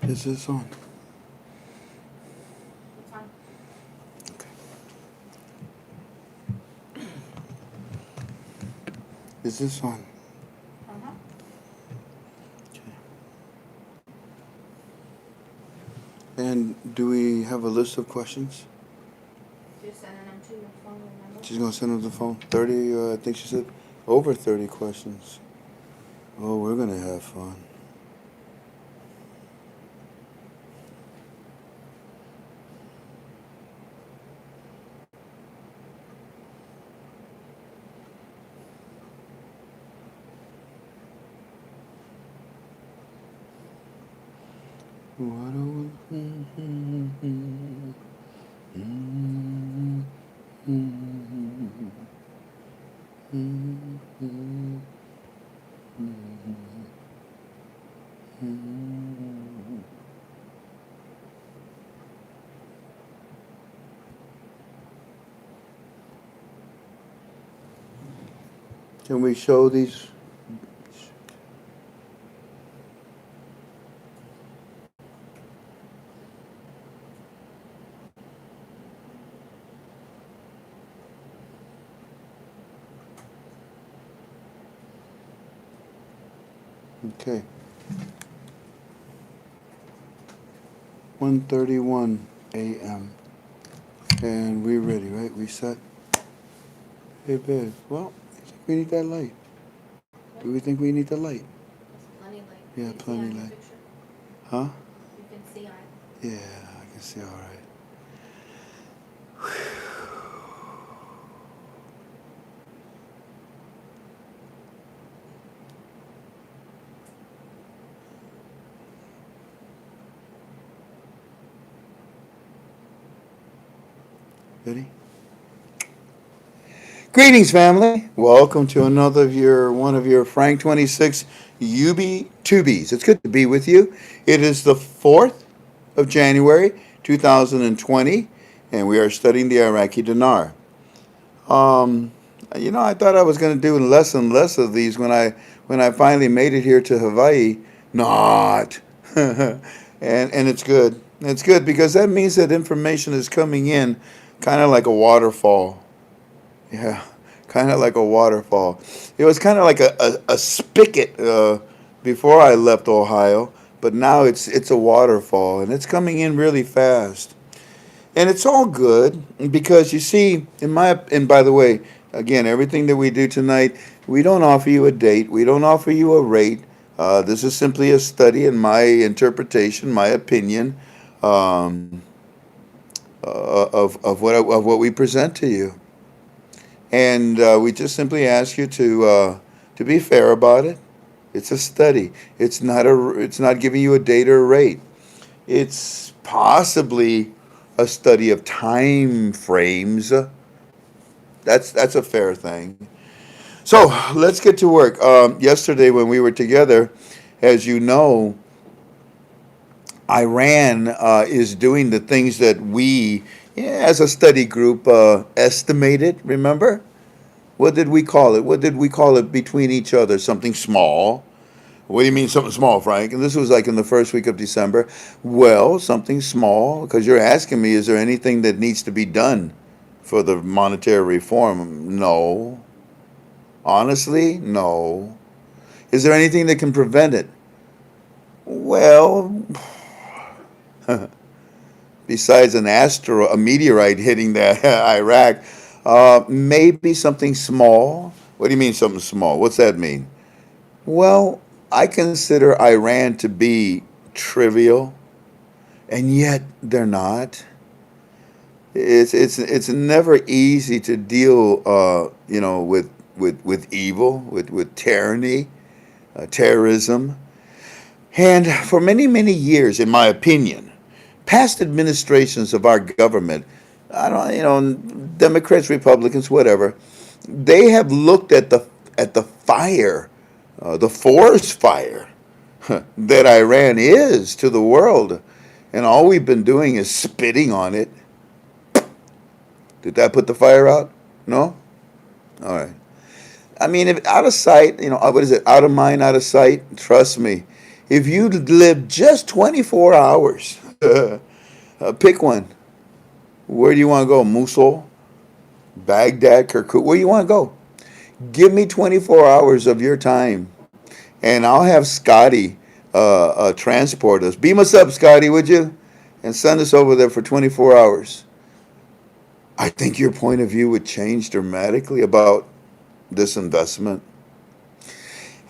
Is this on? It's on. Okay. Is this on? Uh-huh. Okay. And do we have a list of questions? Just sending them to your phone, remember? She's gonna send us the phone. 30, I think she said over 30 questions. Oh, we're gonna have fun. What Can we show these? Okay. 1:31 a.m. And we're ready, right? We set. Hey, babe. Well, I think we need that light. Do we think we need the light? It's plenty light. Yeah, You can see plenty on your light. picture. Huh? You can see on it. Yeah, I can see all right. Ready? Greetings, family. Welcome to another of your one of your Frank 26 UB Tubies. It's good to be with you. It is the 4th of January, 2020, and we are studying the Iraqi dinar. Um, I thought I was going to do less and less of these when I finally made it here to Hawaii. Not, and it's good. It's good because that means that information is coming in, kind of like a waterfall. Yeah, kind of like a waterfall. It was kind of like a spigot before I left Ohio, but now it's a waterfall and it's coming in really fast. And it's all good because you see, and by the way, again, everything that we do tonight, we don't offer you a date, we don't offer you a rate. This is simply a study and my interpretation, my opinion um, of what we present to you. And we just simply ask you to be fair about it. It's a study. It's not giving you a date or a rate. It's possibly a study of time frames. That's a fair thing. So let's get to work. Yesterday when we were together, as you know, Iran is doing the things that we, yeah, as a study group, estimated. Remember? What did we call it? What did we call it between each other? Something small. What do you mean something small, Frank? And this was like in the first week of December. Well, something small, because you're asking me, is there anything that needs to be done for the monetary reform? No. Honestly, no. Is there anything that can prevent it? Well, besides a meteorite hitting that Iraq, maybe something small. What do you mean something small? What's that mean? Well, I consider Iran to be trivial, and yet they're not. It's never easy to deal, with evil, with tyranny, terrorism, and for many many years, in my opinion, past administrations of our government, I don't, Democrats, Republicans, whatever, they have looked at the fire, the forest fire that Iran is to the world, and all we've been doing is spitting on it. Did that put the fire out? No? All right. I mean, if out of sight, what is it? Out of mind, out of sight. Trust me, If you live just 24 hours, pick one. Where do you want to go? Mosul, Baghdad, Kirkuk? Where do you want to go? Give me 24 hours of your time, and I'll have Scotty transport us. Beam us up, Scotty, would you? And send us over there for 24 hours. I think your point of view would change dramatically about this investment.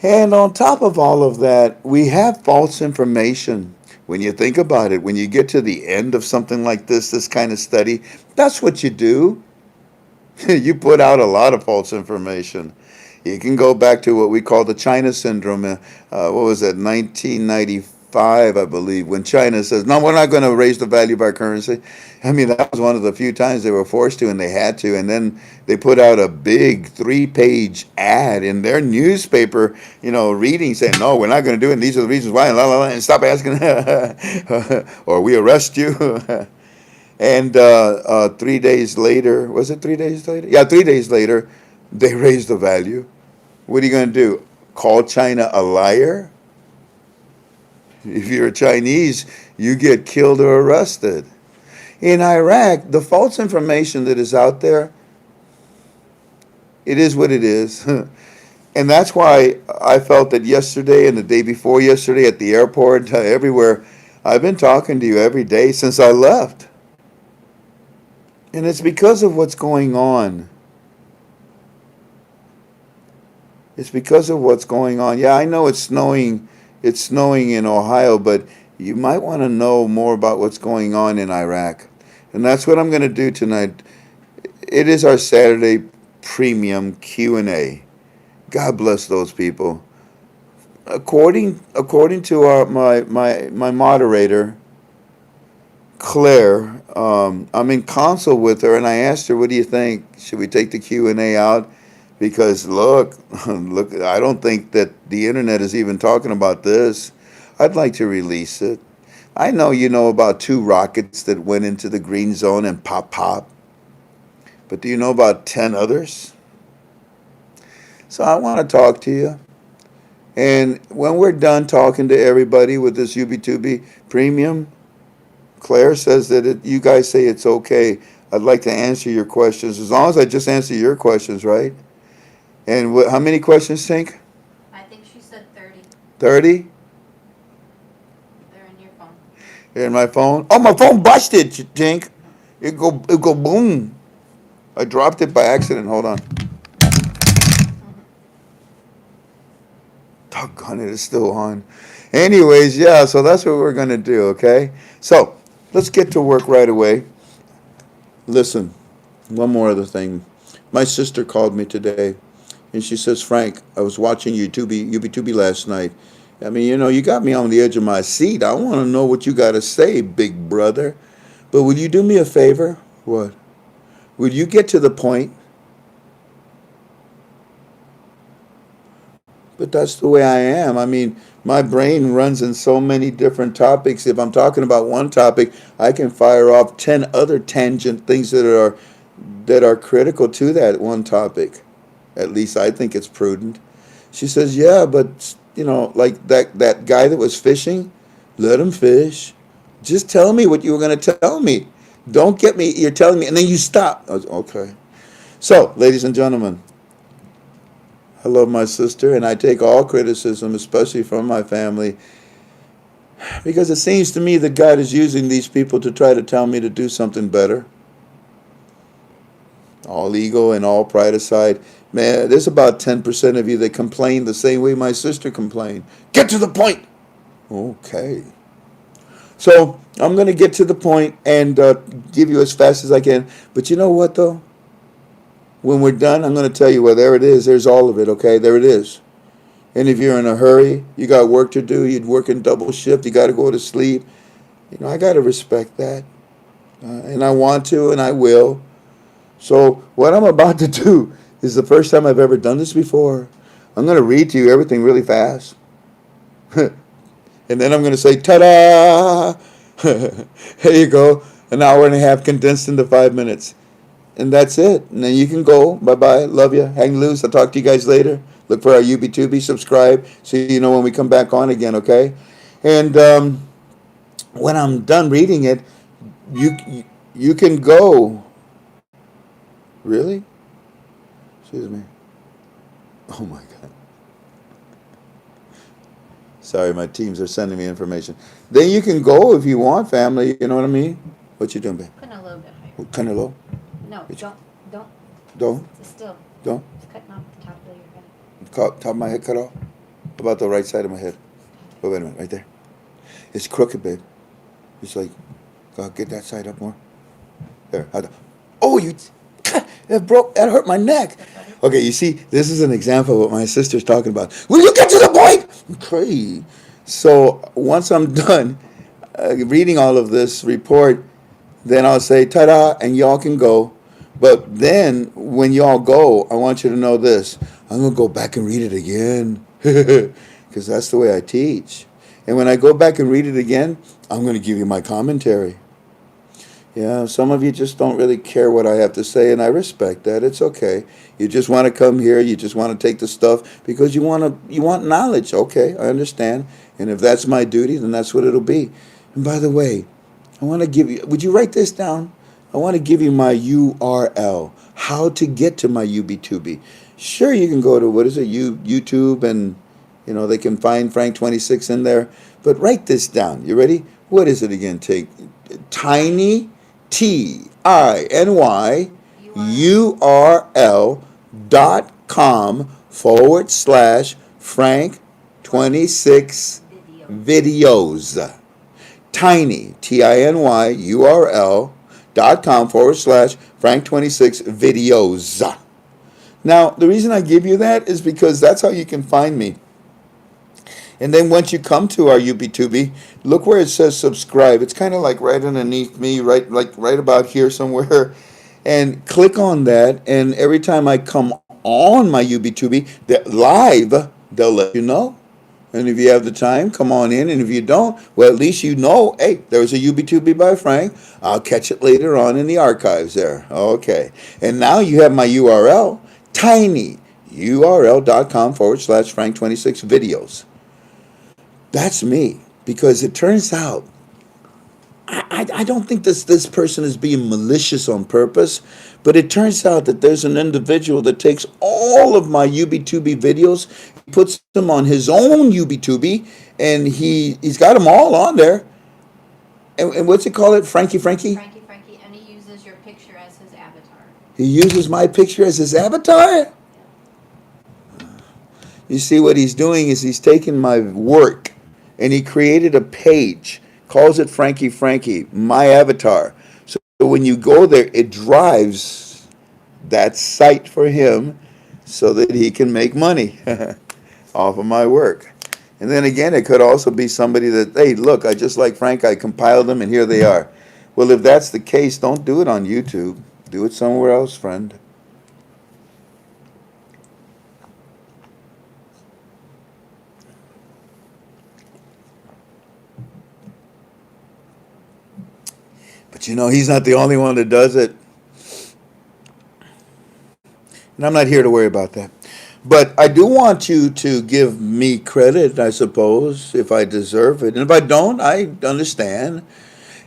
And on top of all of that, we have false information. When you think about it, when you get to the end of something like this kind of study, that's what you do. You put out a lot of false information. You can go back to what we call the China syndrome. What was that, 1995, I believe, when China says, no, we're not going to raise the value of our currency. I mean, that was one of the few times they were forced to, and they had to. And then they put out a big 3-page ad in their newspaper, reading, saying, no, we're not going to do it, and these are the reasons why, and la, la, la, and stop asking, or we arrest you. And 3 days later, was it 3 days later? Yeah, 3 days later, they raised the value. What are you going to do? Call China a liar? If you're Chinese, you get killed or arrested. In Iraq, the false information that is out there, it is what it is. And that's why I felt that yesterday and the day before yesterday at the airport, everywhere, I've been talking to you every day since I left. And it's because of what's going on. It's because of what's going on. Yeah, I know it's snowing. It's snowing in Ohio, but you might want to know more about what's going on in Iraq. And that's what I'm going to do tonight. It is our Saturday premium Q&A. God bless those people. According to my moderator, Claire, I'm in consult with her, and I asked her, "What do you think? Should we take the Q&A out?" Because look, I don't think that the internet is even talking about this. I'd like to release it. I know you know about 2 rockets that went into the green zone and pop, but do you know about 10 others? So I want to talk to you. And when we're done talking to everybody with this UB2B premium, Claire says that you guys say it's okay. I'd like to answer your questions, as long as I just answer your questions, right? And how many questions, Tink? I think she said 30. 30? They're in your phone. Here in my phone. Oh, my phone busted, Tink. It go boom. I dropped it by accident. Hold on. Doggone it, it's still on. Anyways, yeah, so that's what we're going to do, okay? So let's get to work right away. Listen, one more other thing. My sister called me today, and she says, Frank, I was watching UB2B last night. I mean, you got me on the edge of my seat. I want to know what you got to say, big brother. But will you do me a favor? What? Will you get to the point? But that's the way I am. I mean, my brain runs in so many different topics. If I'm talking about one topic, I can fire off 10 other tangent things that are critical to that one topic. At least I think it's prudent. She says, yeah, but, like that guy that was fishing, let him fish. Just tell me what you were going to tell me. Don't get me, you're telling me, and then you stop. I was, okay. So, ladies and gentlemen, I love my sister, and I take all criticism, especially from my family, because it seems to me that God is using these people to try to tell me to do something better. All ego and all pride aside, man, there's about 10% of you that complain the same way my sister complained. Get to the point. Okay. So I'm going to get to the point and give you as fast as I can. But you know what, though? When we're done, I'm going to tell you, well, there it is. There's all of it, okay? There it is. And if you're in a hurry, you got work to do, you'd work in double shift, you got to go to sleep. I got to respect that. And I want to, and I will. So what I'm about to do is the first time I've ever done this before. I'm going to read to you everything really fast. And then I'm going to say, ta-da! There you go. An hour and a half condensed into 5 minutes. And that's it. And then you can go. Bye-bye. Love you. Hang loose. I'll talk to you guys later. Look for our UB2B, subscribe, so you know when we come back on again, okay? And when I'm done reading it, you can go. Really? Excuse me. Oh my God. Sorry, my teams are sending me information. Then you can go if you want, family. You know what I mean? What you doing, babe? Putting a little bit higher. Kind of low? No, Which- don't. Don't? It's still. Don't? It's cutting off the top of your head. Top of my head cut off? About the right side of my head. Oh, wait a minute, right there. It's crooked, babe. It's like, God, get that side up more. There. Oh, you. That hurt my neck. Okay, you see, this is an example of what my sister's talking about. Will you get to the point? Okay. So once I'm done reading all of this report, then I'll say ta-da, and y'all can go. But then when y'all go, I want you to know this. I'm going to go back and read it again because that's the way I teach. And when I go back and read it again, I'm going to give you my commentary. Yeah, some of you just don't really care what I have to say, and I respect that. It's okay. You just want to come here. You just want to take the stuff because you want knowledge. Okay, I understand. And if that's my duty, then that's what it'll be. And by the way, I want to give you. Would you write this down? I want to give you my URL. How to get to my UB2B. Sure, you can go to YouTube, and they can find Frank 26 in there. But write this down. You ready? What is it again? Take tiny. TinyURL.com/Frank 26 videos. Tiny, TinyURL.com/Frank 26 videos. Now, the reason I give you that is because that's how you can find me. And then once you come to our UB2B, look where it says subscribe. It's kind of like right underneath me, right about here somewhere. And click on that, and every time I come on my UB2B, live, they'll let you know. And if you have the time, come on in. And if you don't, well, at least you know, hey, there's a UB2B by Frank. I'll catch it later on in the archives there. Okay. And now you have my URL, tinyurl.com/Frank 26 videos. That's me, because it turns out I don't think this person is being malicious on purpose, but it turns out that there's an individual that takes all of my UB2B videos, he puts them on his own UB2B, and he's got them all on there. And what's it called? Frankie? Frankie, and he uses your picture as his avatar. He uses my picture as his avatar? You see, what he's doing is he's taking my work, and he created a page, calls it Frankie, my avatar. So when you go there, it drives that site for him so that he can make money off of my work. And then again, it could also be somebody that, hey, look, I just like Frank, I compiled them, and here they are. Well, if that's the case, don't do it on YouTube. Do it somewhere else, friend. But he's not the only one that does it. And I'm not here to worry about that. But I do want you to give me credit, I suppose, if I deserve it. And if I don't, I understand.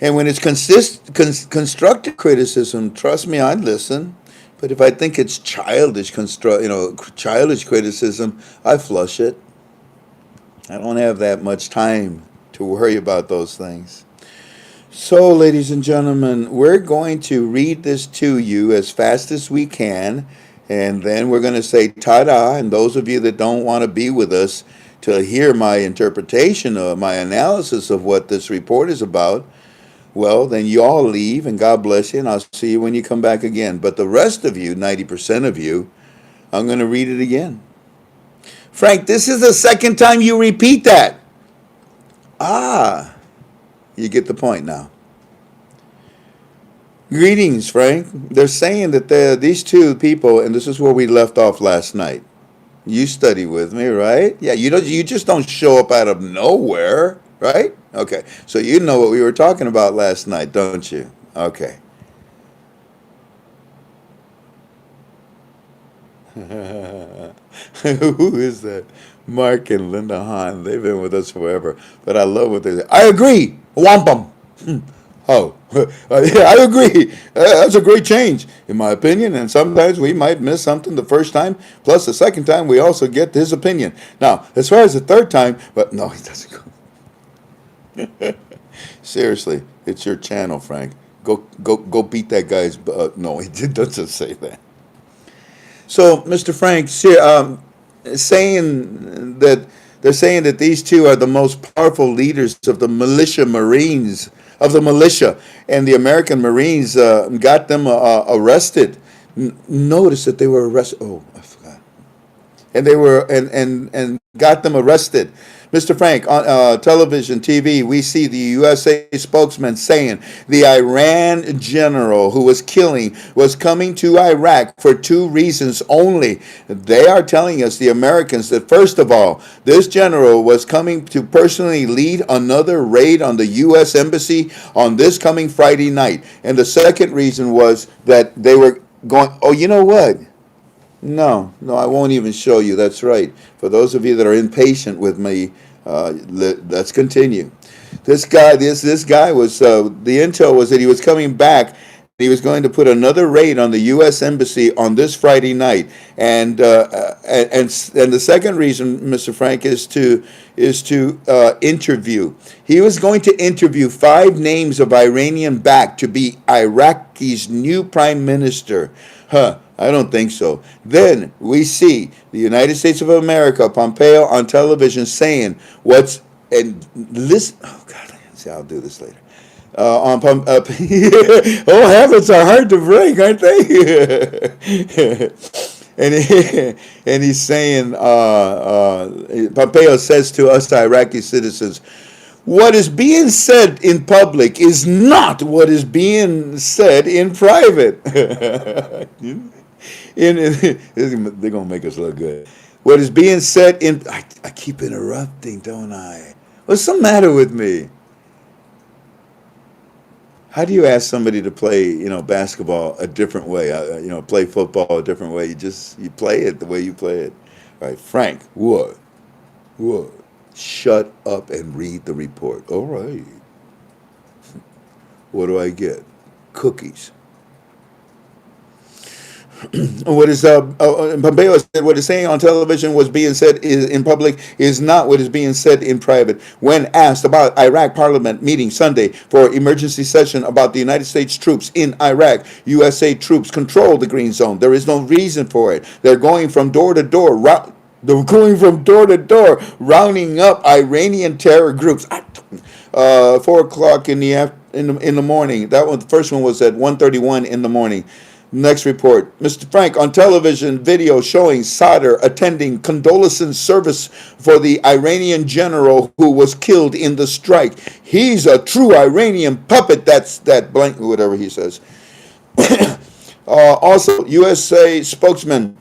And when it's constructive criticism, trust me, I'd listen. But if I think it's childish criticism, I flush it. I don't have that much time to worry about those things. So, ladies and gentlemen, we're going to read this to you as fast as we can, and then we're going to say ta-da, and those of you that don't want to be with us to hear my interpretation or my analysis of what this report is about, well, then you all leave, and God bless you, and I'll see you when you come back again. But the rest of you, 90% of you, I'm going to read it again. Frank, this is the second time you repeat that. You get the point now. Greetings, Frank. They're saying that these two people, and this is where we left off last night. You study with me, right? Yeah, you just don't show up out of nowhere, right? Okay, so you know what we were talking about last night, don't you? Okay. Who is that? Mark and Linda Hahn. They've been with us forever. But I love what they say. I agree. Wampum. Oh, yeah, I agree. That's a great change, in my opinion. And sometimes we might miss something the first time. Plus, the second time, we also get his opinion. Now, as far as the third time, but no, he doesn't go. Seriously, it's your channel, Frank. Go beat that guy's. No, he doesn't say that. So, Mr. Frank, saying that they're saying that these two are the most powerful leaders of the militia Marines of the militia, and the American Marines got them arrested. Notice that they were arrested. Oh, I forgot. And they were and got them arrested. Mr. Frank, on television, TV, we see the USA spokesman saying the Iran general who was coming to Iraq for two reasons only. They are telling us, the Americans, that first of all, this general was coming to personally lead another raid on the U.S. Embassy on this coming Friday night. And the second reason was that they were going, oh, you know what? No, no, I won't even show you. That's right. For those of you that are impatient with me, let's continue. This guy was the intel was that he was coming back. He was going to put another raid on the U.S. Embassy on this Friday night, and the second reason, Mr. Frank, is to interview. He was going to interview 5 names of Iranian backed to be Iraqi's new prime minister. Huh. I don't think so. Then we see the United States of America, Pompeo on television saying and listen. Oh God, see, I'll do this later. Oh, habits are hard to break, aren't they? And he's saying, Pompeo says to us Iraqi citizens, what is being said in public is not what is being said in private. They're gonna make us look good. What is being said in I keep interrupting, don't I? What's the matter with me? How do you ask somebody to play, basketball a different way? Play football a different way. You play it the way you play it. All right, Frank. What? What? Shut up and read the report. All right. What do I get? Cookies. What is Pompeo said? What is saying on television was being said in public is not what is being said in private. When asked about Iraq Parliament meeting Sunday for emergency session about the United States troops in Iraq, USA troops control the green zone. There is no reason for it. They're going from door to door. They're going from door to door, rounding up Iranian terror groups. 4:00 in the morning. That one, the first one was at 1:31 in the morning. Next report. Mr. Frank, on television video showing Sadr attending condolence service for the Iranian general who was killed in the strike. He's a true Iranian puppet. That's that blank, whatever he says. Also, USA spokesman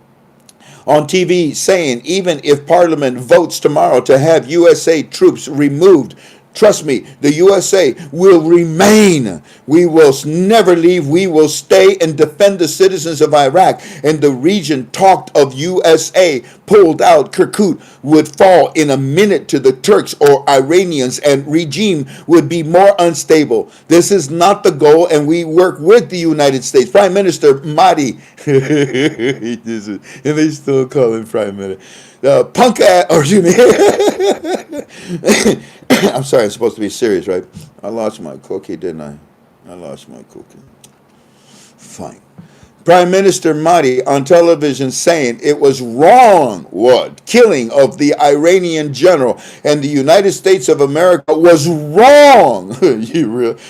on TV saying even if Parliament votes tomorrow to have USA troops removed, trust me, the USA will remain. We will never leave. We will stay and defend the citizens of Iraq. And the region talked of USA pulled out. Kirkuk would fall in a minute to the Turks or Iranians, and regime would be more unstable. This is not the goal, and we work with the United States. Prime Minister Mahdi, and they still call him Prime Minister. Punk ass, or excuse me. I'm sorry, I'm supposed to be serious, right? I lost my cookie, didn't I? I lost my cookie. Fine. Prime Minister Mahdi on television saying it was wrong, killing of the Iranian general, and the United States of America was wrong.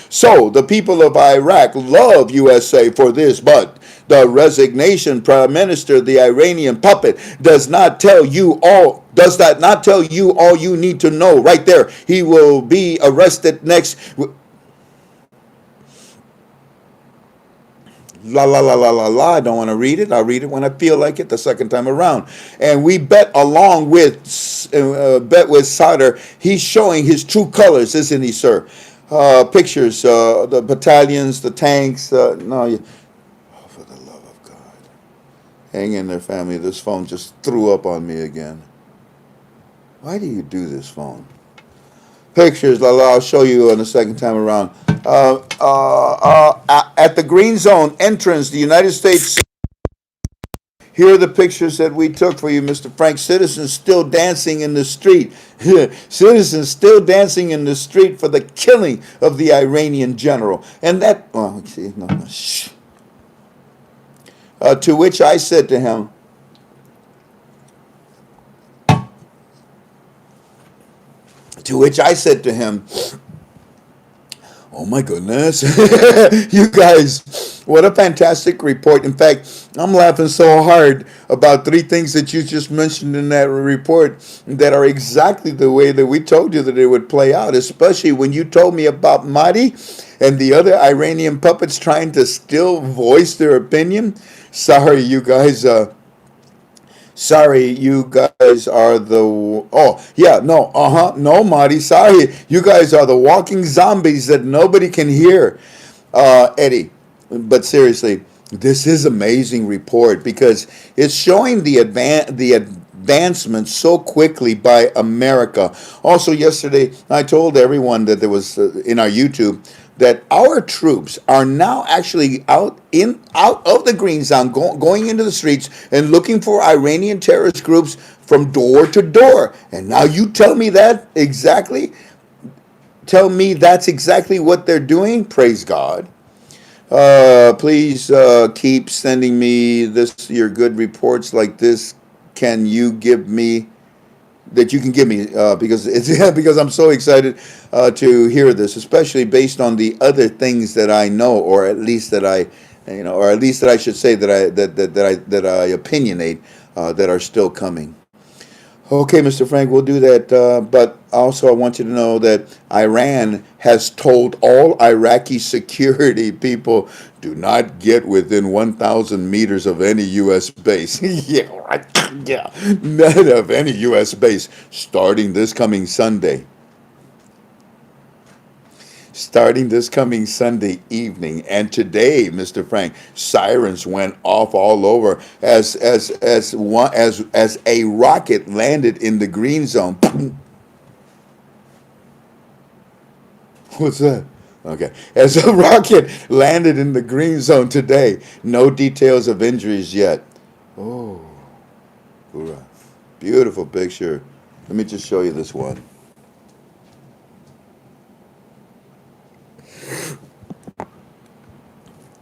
So the people of Iraq love USA for this, but the resignation Prime Minister, the Iranian puppet, does that not tell you all you need to know? Right there, he will be arrested next. La la la la la la. I don't want to read it. I'll read it when I feel like it the second time around. And we bet along with Sadr. He's showing his true colors, isn't he, sir? Pictures, the battalions, the tanks. For the love of God. Hang in there, family. This phone just threw up on me again. Why do you do this, phone? Pictures, I'll show you on the second time around. At the Green Zone entrance, the United States. Here are the pictures that we took for you, Mr. Frank. Citizens still dancing in the street. Citizens still dancing in the street for the killing of the Iranian general. And that, oh, see, no, no, shh. To which I said to him, oh my goodness, you guys, what a fantastic report. In fact, I'm laughing so hard about three things that you just mentioned in that report that are exactly the way that we told you that it would play out, especially when you told me about Mahdi and the other Iranian puppets trying to still voice their opinion. Sorry, you guys. Sorry, you guys are the. Oh, yeah, no, no, Marty. Sorry, you guys are the walking zombies that nobody can hear, Eddie. But seriously, this is amazing report because it's showing the advancement so quickly by America. Also, yesterday I told everyone that there was in our YouTube that our troops are now actually out of the green zone, going into the streets and looking for Iranian terrorist groups from door to door. And now you tell me that exactly. Tell me that's exactly what they're doing. Praise God. Please keep sending me your good reports like this. Can you give me that you can give me because it's because I'm so excited to hear this, especially based on the other things that I know, or at least that I, or at least that I should say that I opinionate that are still coming. Okay, Mr. Frank, we'll do that. But also, I want you to know that Iran has told all Iraqi security people do not get within 1,000 meters of any U.S. base. Yeah, right. Yeah, none of any U.S. base starting this coming Sunday. Starting this coming Sunday evening, and today, Mr. Frank, sirens went off all over as a rocket landed in the green zone. What's that? Okay, as a rocket landed in the green zone today. No details of injuries yet. Oh, hoorah. Beautiful picture. Let me just show you this one.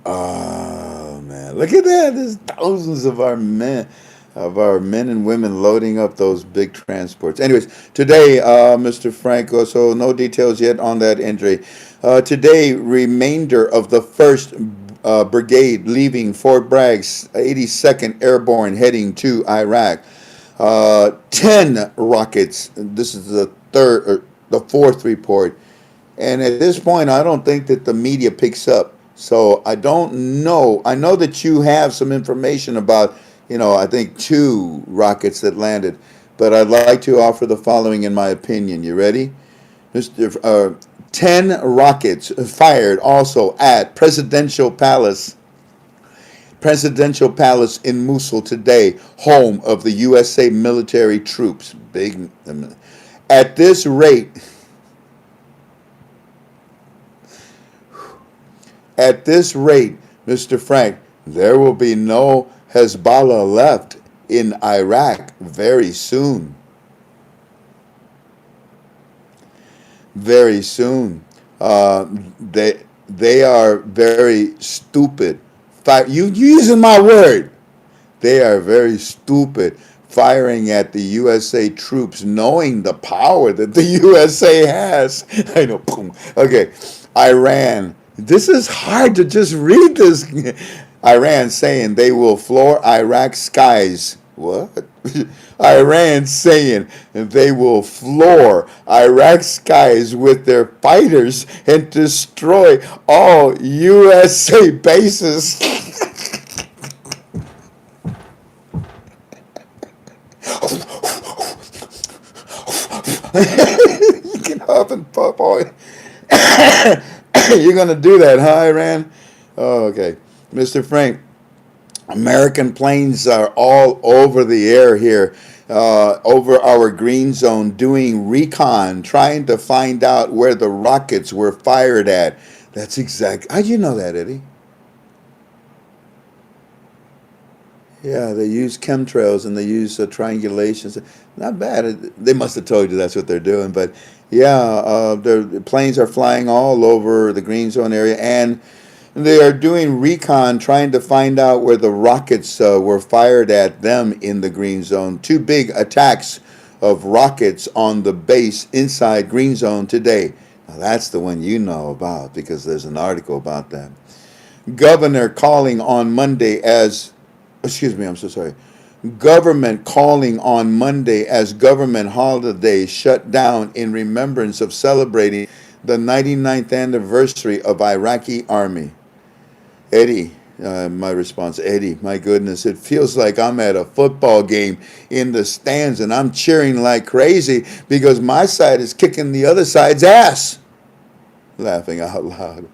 Oh man, look at that! There's thousands of our men and women loading up those big transports. Anyways, today, Mr. Franco. So no details yet on that injury. Today, remainder of the first brigade leaving Fort Bragg's 82nd Airborne heading to Iraq. 10 rockets. This is the fourth report. And at this point, I don't think that the media picks up. So I don't know. I know that you have some information about, I think 2 rockets that landed. But I'd like to offer the following in my opinion. You ready? 10 rockets fired also at Presidential Palace in Mosul today, home of the USA military troops. Big. At this rate, Mr. Frank, there will be no Hezbollah left in Iraq very soon. Very soon. They are very stupid. You using my word. They are very stupid firing at the USA troops, knowing the power that the USA has. I know. Okay. Iran. This is hard to just read this. Iran saying they will floor Iraq skies. What? Iran saying they will floor Iraq skies with their fighters and destroy all USA bases. You can huff and puff all. You're going to do that, huh, Iran? Oh, okay. Mr. Frank, American planes are all over the air here, over our green zone, doing recon, trying to find out where the rockets were fired at. That's exact. How'd you know that, Eddie? Yeah, they use chemtrails and they use triangulations. Not bad. They must have told you that's what they're doing. But yeah, the planes are flying all over the green zone area, and they are doing recon, trying to find out where the rockets were fired at them in the green zone. Two big attacks of rockets on the base inside green zone today. Now that's the one you know about because there's an article about that. Governor calling on Monday as, excuse me, I'm so sorry. Government calling on Monday as government holiday shut down in remembrance of celebrating the 99th anniversary of Iraqi army. Eddie, my response, Eddie, my goodness, it feels like I'm at a football game in the stands and I'm cheering like crazy because my side is kicking the other side's ass. Laughing out loud.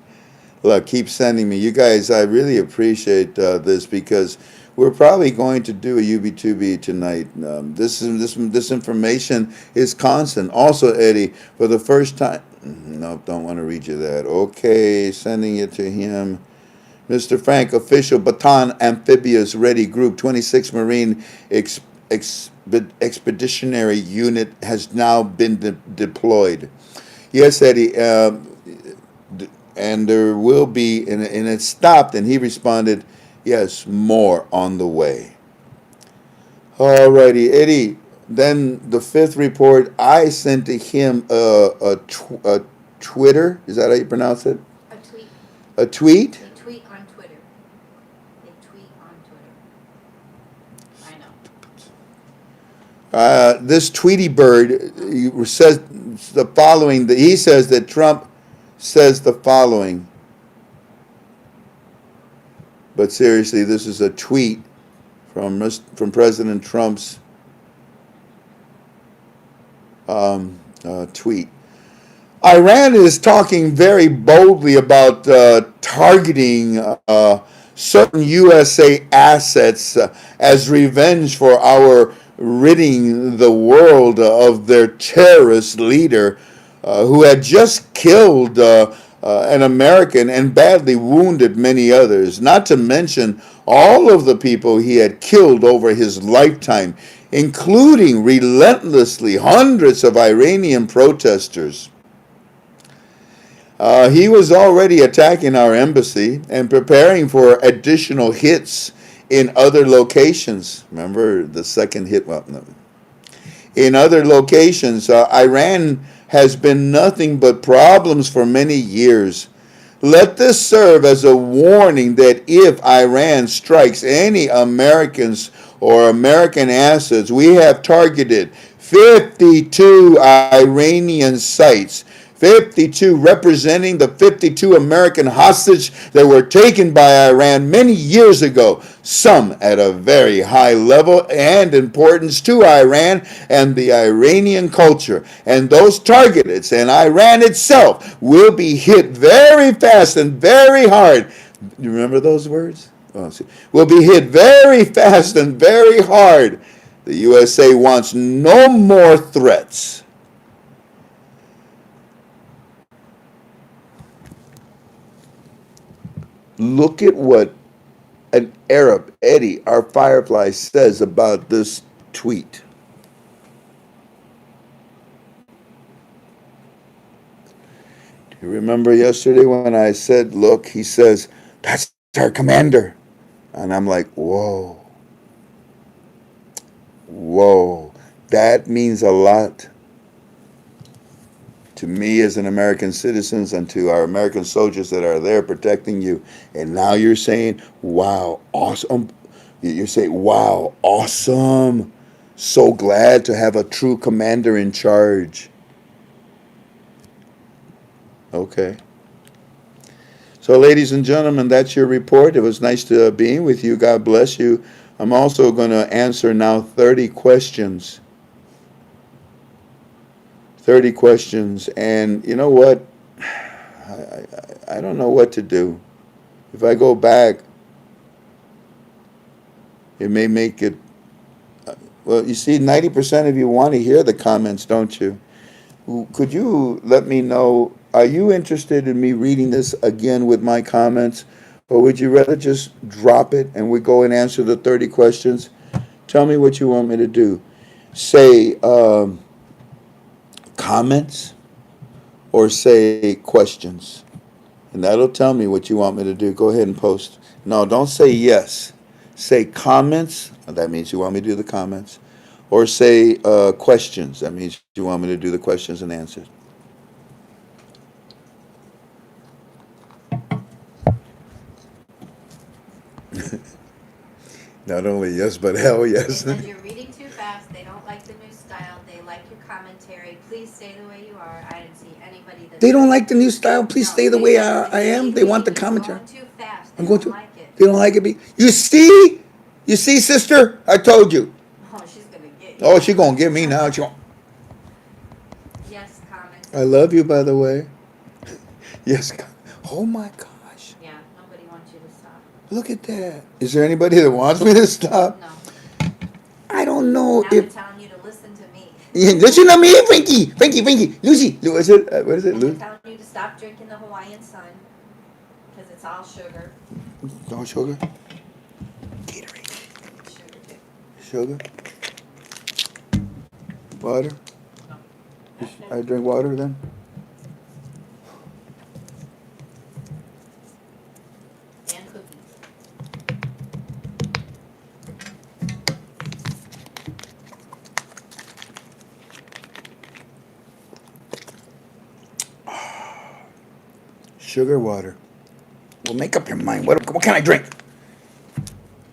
Look, keep sending me. You guys, I really appreciate this because we're probably going to do a UB2B tonight. This information is constant. Also, Eddie, for the first time, no, don't want to read you that. Okay, sending it to him. Mr. Frank, official Bataan Amphibious Ready Group 26 Marine Expeditionary Unit has now been deployed. Yes, Eddie, and there will be, and it stopped, and he responded, yes, more on the way. Alrighty, Eddie, then the fifth report, I sent to him a Twitter, is that how you pronounce it? A tweet. A tweet? They tweet on Twitter. They tweet on Twitter. I know. This Tweety Bird says the following. He says that Trump says the following. But seriously, this is a tweet from President Trump's tweet. Iran is talking very boldly about targeting certain USA assets as revenge for our ridding the world of their terrorist leader who had just killed an American and badly wounded many others, not to mention all of the people he had killed over his lifetime, including relentlessly hundreds of Iranian protesters. He was already attacking our embassy and preparing for additional hits in other locations. Remember the second hit? Well, no. In other locations, Iran has been nothing but problems for many years. Let this serve as a warning that if Iran strikes any Americans or American assets, we have targeted 52 Iranian sites, 52 representing the 52 American hostage that were taken by Iran many years ago, some at a very high level and importance to Iran and the Iranian culture. And those targeted, and Iran itself, will be hit very fast and very hard. You remember those words? Oh, see. Will be hit very fast and very hard. The USA wants no more threats. Look at what an Arab, Eddie, our Firefly, says about this tweet. Do you remember yesterday when I said, look, he says, that's our commander. And I'm like, whoa, whoa, that means a lot to me as an American citizen and to our American soldiers that are there protecting you. And now you're saying, wow, awesome. You're saying, wow, awesome. So glad to have a true commander in charge. Okay. So, ladies and gentlemen, that's your report. It was nice to being with you. God bless you. I'm also going to answer now 30 questions. 30 questions. And you know what? I don't know what to do. If I go back, It may make it, well, you see, 90% of you want to hear the comments, don't you? Could you let me know, are you interested in me reading this again with my comments? Or would you rather just drop it and we go and answer the 30 questions? Tell me what you want me to do. Say comments or say questions. And that'll tell me what you want me to do. Go ahead and post. No, don't say yes. Say comments. That means you want me to do the comments. Or say questions. That means you want me to do the questions and answers. Not only yes, but hell They yes. said you're reading too fast, they don't like the new style, they like your commentary, please stay the way you are. I didn't see anybody that. They don't like the new style. Please No, stay the they way said I am. They want the you're commentary. going too fast, they I'm going don't to. like it. They don't like it. You see? You see, sister? I told you. Oh, she's gonna get you. Oh, she gonna get me now. Yes, comments. I love you, by the way. Yes. Oh my gosh. Yeah, nobody wants you to stop. Look at that. Is there anybody that wants me to stop? No, I don't know now they're if. telling you to listen to me. Yeah, listen to me, Frankie. Frankie. Lucy. What is it? What is it? And they're Lucy? telling you to stop drinking the Hawaiian Sun, because it's all sugar. No sugar. Gatorade. Sugar too. Sugar. Water. I drink water then. And cookies. Sugar, water. Well, make up your mind. What can I drink?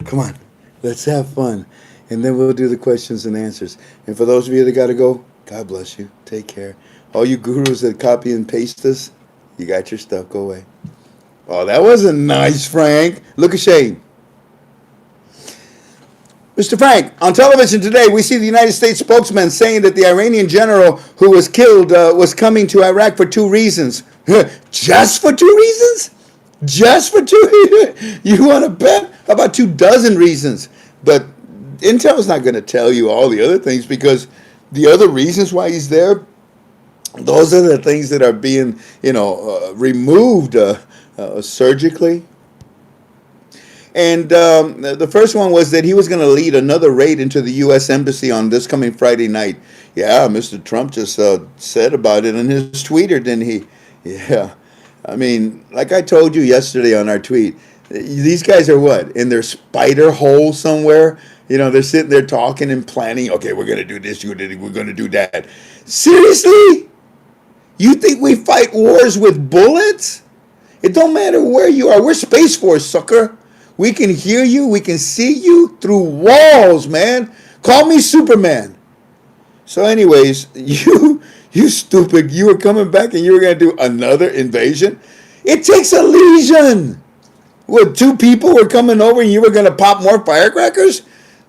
Come on. Let's have fun. And then we'll do the questions and answers. And for those of you that got to go, God bless you. Take care. All you gurus that copy and paste this, you got your stuff. Go away. Oh, that wasn't nice, Frank. Look at Shane. Mr. Frank, on television today, we see the United States spokesman saying that the Iranian general who was killed was coming to Iraq for 2 reasons. Just for 2 reasons? Just for 2? You want to bet? How about 24 reasons? But Intel's not going to tell you all the other things because the other reasons why he's there, those are the things that are being, removed surgically. And the first one was that he was going to lead another raid into the U.S. Embassy on this coming Friday night. Yeah, Mr. Trump just said about it in his tweeter, didn't he? Yeah. I mean, like I told you yesterday on our tweet, these guys are what? In their spider hole somewhere? They're sitting there talking and planning. Okay, we're going to do this, we're going to do that. Seriously? You think we fight wars with bullets? It don't matter where you are. We're Space Force, sucker. We can hear you. We can see you through walls, man. Call me Superman. So anyways, you stupid. You were coming back and you were going to do another invasion? It takes a legion. What, 2 people were coming over and you were going to pop more firecrackers?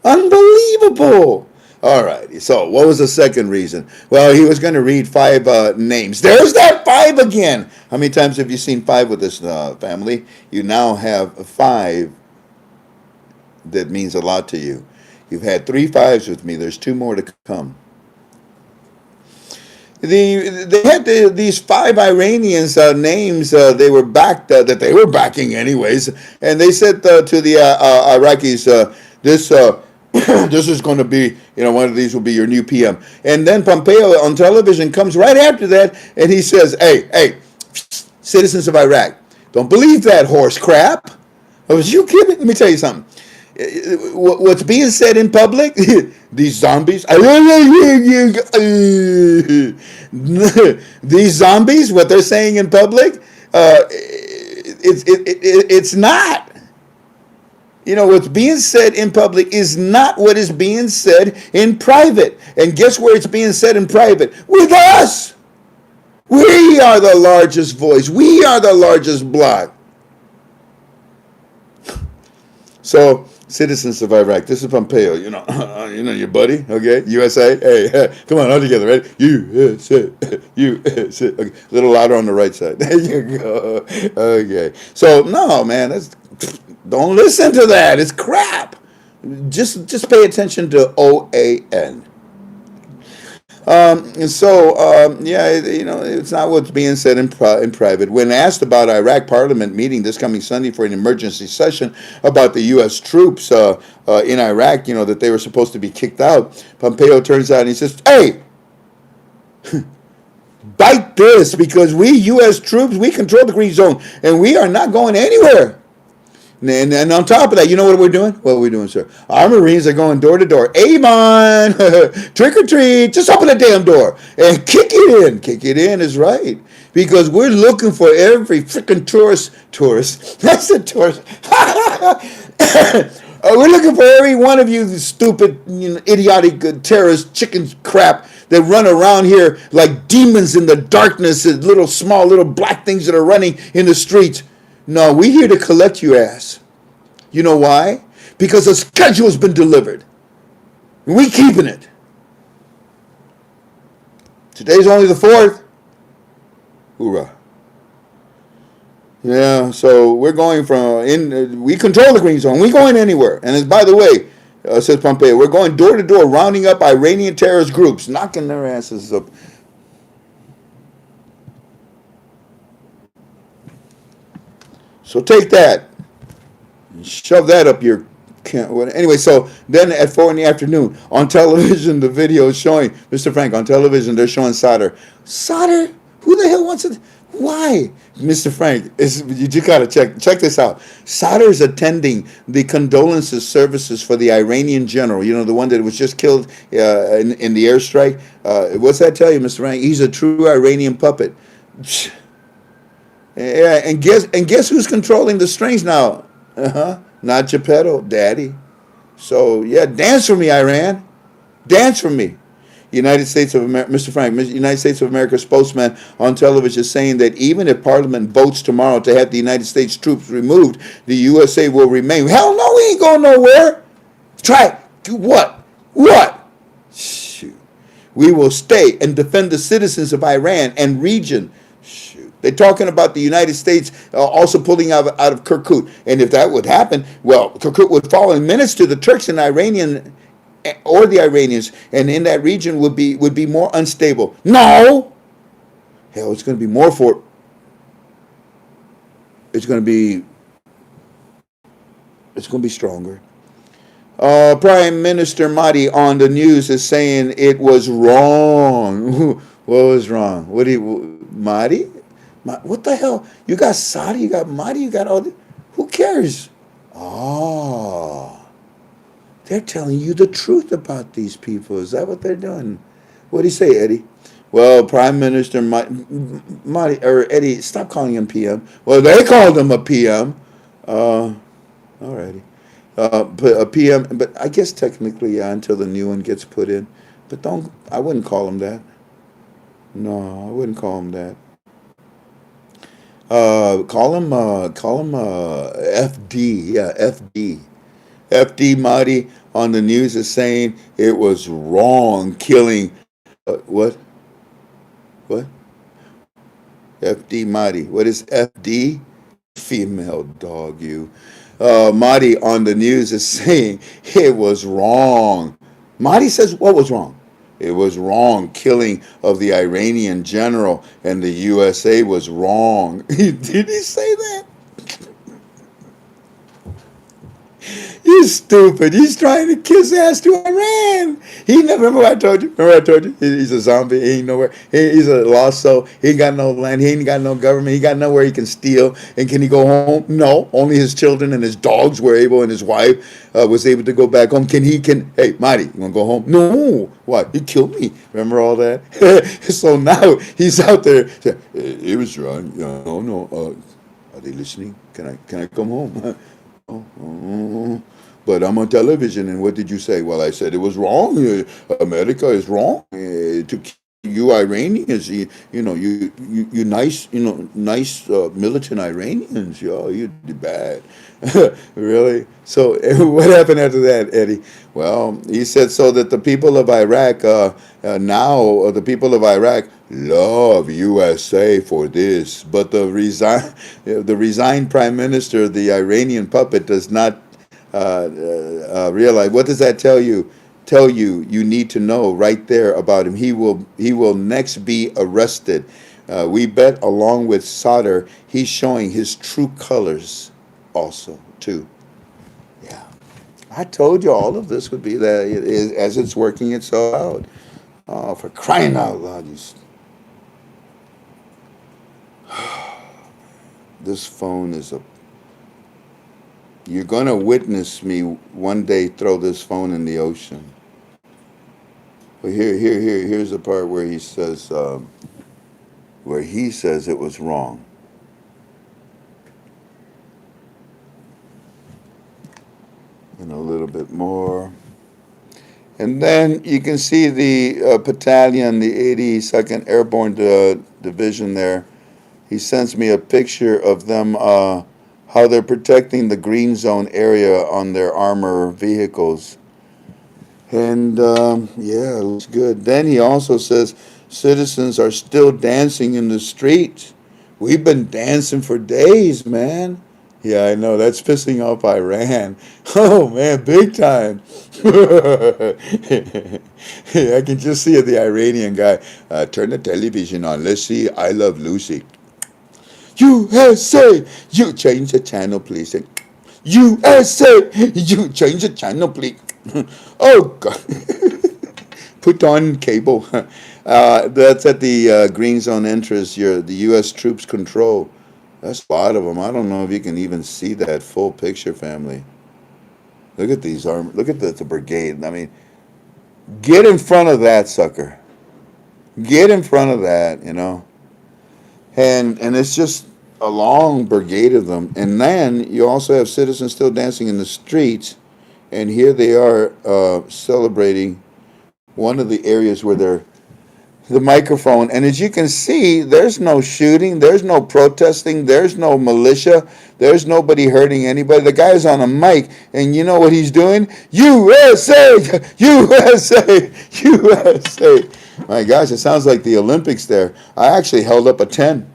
Unbelievable. All right. So what was the second reason? Well, he was going to read 5 names. There's that 5 again. How many times have you seen 5 with this family? You now have 5 that means a lot to you. You've had 3 5s with me. There's 2 more to come. They had these 5 Iranians names they were backed that they were backing anyways, and they said to the Iraqis, this this is going to be one of these will be your new PM. And then Pompeo on television comes right after that, and he says, "Hey, citizens of Iraq, don't believe that horse crap." Was you kidding? Let me tell you something. What's being said in public, these zombies, these zombies, what they're saying in public, it's not. What's being said in public is not what is being said in private. And guess where it's being said in private? With us. We are the largest voice. We are the largest bloc. So, citizens of Iraq, this is Pompeo, your buddy, okay? USA, hey, come on, all together, ready? USA, USA. Okay, a little louder on the right side. There you go. Okay. So, no, man, don't listen to that. It's crap. Just pay attention to OAN. And so, it's not what's being said in private. When asked about Iraq Parliament meeting this coming Sunday for an emergency session about the U.S. troops in Iraq, that they were supposed to be kicked out, Pompeo turns out and he says, "Hey, bite this, because we U.S. troops, we control the green zone, and we are not going anywhere." And on top of that, you know what we're doing? What are we doing, sir? Our Marines are going door to door. Amon, trick or treat, just open the damn door and kick it in. Kick it in is right. Because we're looking for every freaking tourist. That's a tourist. We're looking for every one of you stupid, idiotic terrorist chicken crap that run around here like demons in the darkness, small little black things that are running in the streets. No, we're here to collect your ass. You know why? Because the schedule's been delivered. And we keeping it. Today's only the 4th. Hoorah. Yeah, so we're going we control the green zone. We going anywhere. And by the way, says Pompeo, we're going door to door, rounding up Iranian terrorist groups, knocking their asses up. So take that, and shove that up your. Anyway, so then at 4 in the afternoon on television, the video is showing Mr. Frank on television. They're showing Sadr. Sadr? Who the hell wants it? Why, Mr. Frank? You just gotta check this out. Sadr is attending the condolences services for the Iranian general. The one that was just killed in the airstrike. What's that tell you, Mr. Frank? He's a true Iranian puppet. Yeah, and guess who's controlling the strings now? Not Geppetto, Daddy. So yeah, dance for me, Iran. Dance for me. United States of America, Mr. Frank, United States of America spokesman on television is saying that even if Parliament votes tomorrow to have the United States troops removed, the USA will remain. Hell no, we ain't going nowhere. Try what? What? Shoot. We will stay and defend the citizens of Iran and region. They're talking about the United States also pulling out of Kirkuk. And if that would happen, well, Kirkuk would fall in minutes to the Turks and Iranian, or the Iranians, and in that region would be more unstable. No! Hell, it's going to be more it's going to be stronger. Prime Minister Mahdi on the news is saying it was wrong. What was wrong? Mahdi? What the hell? You got Saudi, you got Mahdi, you got all this. Who cares? Oh, they're telling you the truth about these people. Is that what they're doing? What do you say, Eddie? Well, Prime Minister Mahdi, or Eddie, stop calling him PM. Well, they called him a PM. Alrighty. A PM, but I guess technically, yeah, until the new one gets put in. But I wouldn't call him that. No, I wouldn't call him that. Call him FD. Yeah, FD. FD Mahdi on the news is saying it was wrong killing. What? FD Mahdi. What is FD? Female dog, you. Mahdi on the news is saying it was wrong. Mahdi says what was wrong? It was wrong. Killing of the Iranian general, and the USA was wrong. Did he say that? You stupid. He's trying to kiss ass to Iran. He never, remember I told you? He's a zombie. He ain't nowhere. He's a lost soul. He ain't got no land. He ain't got no government. He got nowhere he can steal. And can he go home? No. Only his children and his dogs were able, and his wife was able to go back home. Hey, Marty, you want to go home? No. What? He killed me. Remember all that? So now he's out there. It was wrong. No. Are they listening? Can I come home? Oh. But I'm on television, and what did you say? Well, I said it was wrong. America is wrong to kill you Iranians. You nice, nice militant Iranians. You're bad. Really? So what happened after that, Eddie? Well, he said so that the people of Iraq the people of Iraq love USA for this, but the resigned prime minister, the Iranian puppet, does not realize. What does that tell you? Tell you you need to know right there about him. He will next be arrested. We bet along with Sauter, he's showing his true colors also too. Yeah, I told you all of this would be that as it's working itself out. Oh, for crying out loud! This phone is a. You're gonna witness me one day throw this phone in the ocean. But here's the part where he says it was wrong. And a little bit more. And then you can see the battalion, the 82nd Airborne Division there. He sends me a picture of them, how they're protecting the green zone area on their armor vehicles. And yeah, it looks good. Then he also says citizens are still dancing in the streets. We've been dancing for days, man. Yeah, I know. That's pissing off Iran. Oh, man, big time. I can just see it, the Iranian guy. Turn the television on. Let's see I Love Lucy. USA! You change the channel, please. USA! You change the channel, please. Oh, God. Put on cable. That's at the green zone entrance. The U.S. troops control. That's a lot of them. I don't know if you can even see that full picture, family. Look at these arms. Look at the brigade. I mean, get in front of that sucker. Get in front of that. And it's just a long brigade of them. And then you also have citizens still dancing in the streets. And here they are celebrating one of the areas where the microphone. And as you can see, there's no shooting, there's no protesting, there's no militia, there's nobody hurting anybody. The guy's on a mic, and you know what he's doing? USA! USA! USA! My gosh, it sounds like the Olympics there. I actually held up a 10.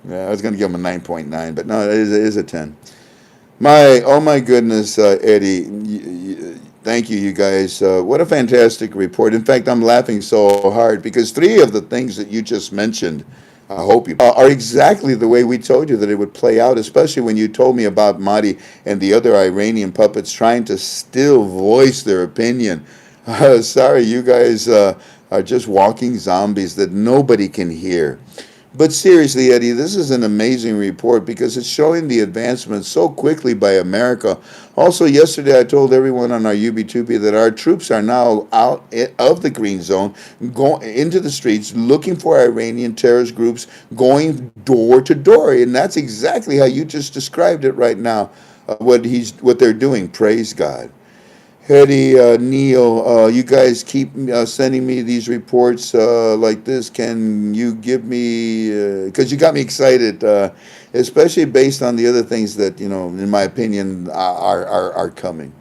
Yeah, I was going to give him a 9.9, but no, it is a 10. Oh my goodness, Eddie. Thank you, you guys. What a fantastic report. In fact, I'm laughing so hard because 3 of the things that you just mentioned, I hope you, are exactly the way we told you that it would play out, especially when you told me about Mahdi and the other Iranian puppets trying to still voice their opinion. Sorry, you guys are just walking zombies that nobody can hear. But seriously, Eddie, this is an amazing report because it's showing the advancement so quickly by America. Also, yesterday I told everyone on our UB2B that our troops are now out of the green zone, going into the streets, looking for Iranian terrorist groups, going door to door. And that's exactly how you just described it right now, what they're doing. Praise God. Hetty, Neil, you guys keep sending me these reports like this. Can you give me, because you got me excited, especially based on the other things that, in my opinion, are coming.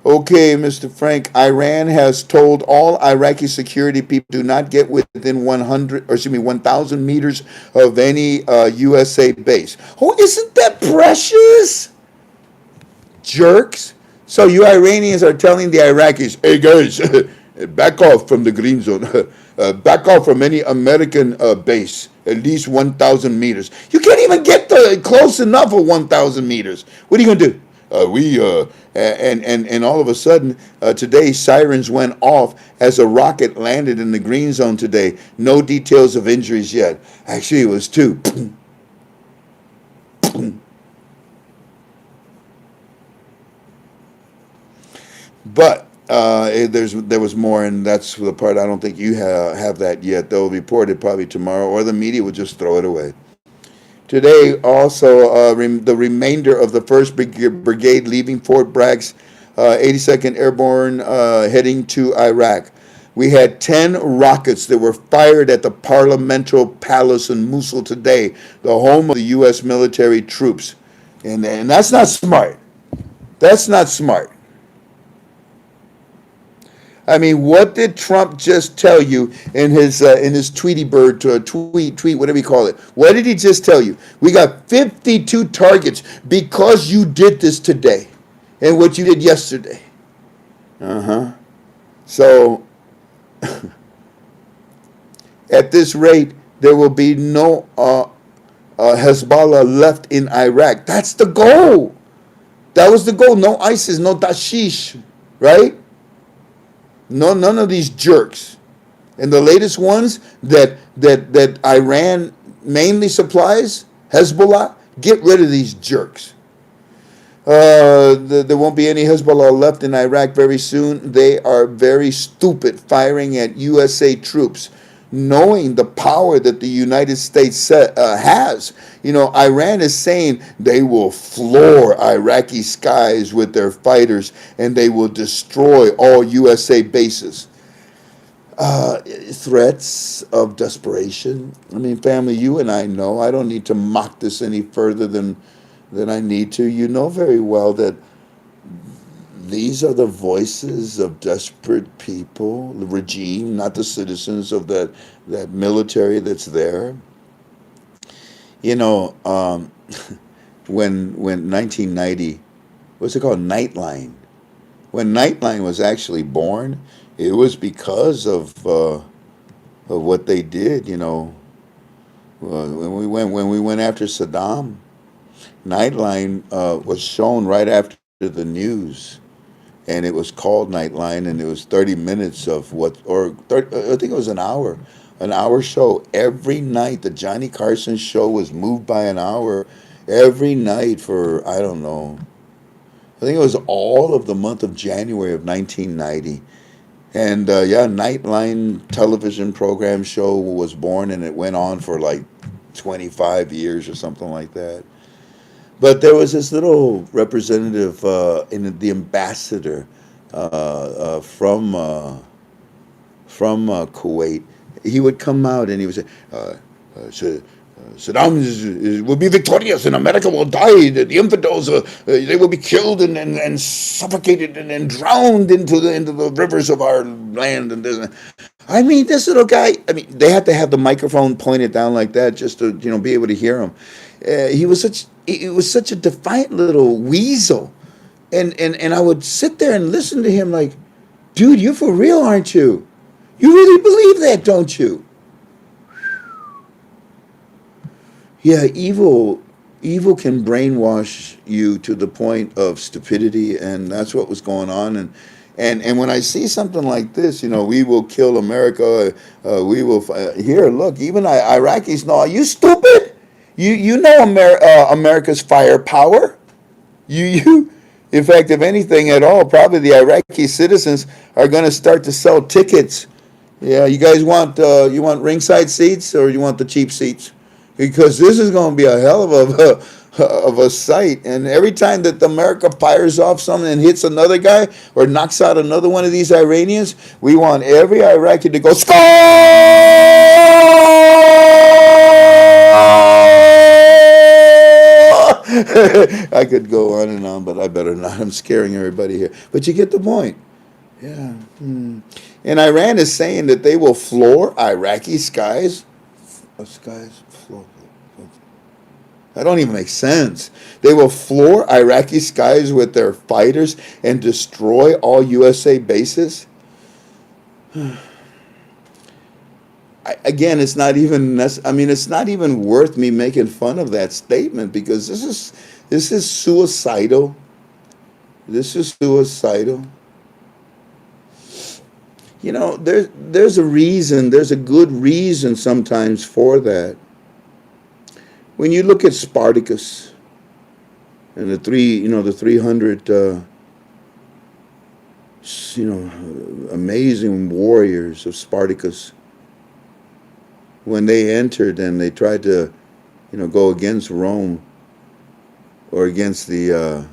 Okay, Mr. Frank, Iran has told all Iraqi security people do not get within 1,000 meters of any USA base. Oh, isn't that precious? Jerks. So you Iranians are telling the Iraqis, hey guys, back off from the green zone. Back off from any American base, at least 1,000 meters. You can't even get close enough of 1,000 meters. What are you going to do? And all of a sudden, today, sirens went off as a rocket landed in the green zone today. No details of injuries yet. Actually, it was 2. But there was more, and that's the part I don't think you have that yet. They'll report it probably tomorrow, or the media will just throw it away. Today, also, the remainder of the 1st Brigade leaving Fort Bragg's 82nd Airborne heading to Iraq. We had 10 rockets that were fired at the Parliamentary Palace in Mosul today, the home of the U.S. military troops. And that's not smart. That's not smart. I mean, what did Trump just tell you in his Tweety Bird tweet, whatever you call it? What did he just tell you? We got 52 targets because you did this today, and what you did yesterday. Uh huh. So at this rate, there will be no Hezbollah left in Iraq. That's the goal. That was the goal. No ISIS, no Dashish, right? No, none of these jerks. And the latest ones that Iran mainly supplies, Hezbollah, get rid of these jerks. There won't be any Hezbollah left in Iraq very soon. They are very stupid, firing at USA troops, knowing the power that the United States has. You know, Iran is saying they will floor Iraqi skies with their fighters and they will destroy all USA bases. Threats of desperation. I mean, family, you and I know. I don't need to mock this any further than I need to. You know very well that these are the voices of desperate people, the regime, not the citizens of that military that's there. You know, when 1990, what's it called, Nightline? When Nightline was actually born, it was because of what they did. You know, when we went after Saddam, Nightline was shown right after the news, and it was called Nightline, and it was 30 minutes of what, or 30, I think it was an hour show every night. The Johnny Carson show was moved by an hour every night for, I don't know, I think it was all of the month of January of 1990. And yeah, Nightline television program show was born, and it went on for like 25 years or something like that. But there was this little representative in the ambassador from Kuwait. He would come out and he would say, Saddam will be victorious and America will die. The infidels, they will be killed and suffocated and drowned into the rivers of our land. And this. I mean, this little guy, I mean, they had to have the microphone pointed down like that just to, you know, be able to hear him. He was such a defiant little weasel. And I would sit there and listen to him like, dude, you're for real, aren't you? You really believe that, don't you? Yeah, evil can brainwash you to the point of stupidity, and that's what was going on. And when I see something like this, you know, we will kill America. We will here. Look, even Iraqis know. Are you stupid? You know America's firepower. You. In fact, if anything at all, probably the Iraqi citizens are going to start to sell tickets. Yeah, you guys want you want ringside seats or you want the cheap seats? Because this is going to be a hell of a sight. And every time that America fires off something and hits another guy or knocks out another one of these Iranians, we want every Iraqi to go, score! I could go on and on, but I better not. I'm scaring everybody here. But you get the point. Yeah. And Iran is saying that they will floor Iraqi skies. Skies floor. That don't even make sense. They will floor Iraqi skies with their fighters and destroy all USA bases. Again, it's not even. I mean, it's not even worth me making fun of that statement because this is suicidal. This is suicidal. You know, there's a reason. There's a good reason sometimes for that. When you look at Spartacus and the 300, amazing warriors of Spartacus, when they entered and they tried to, go against Rome or against the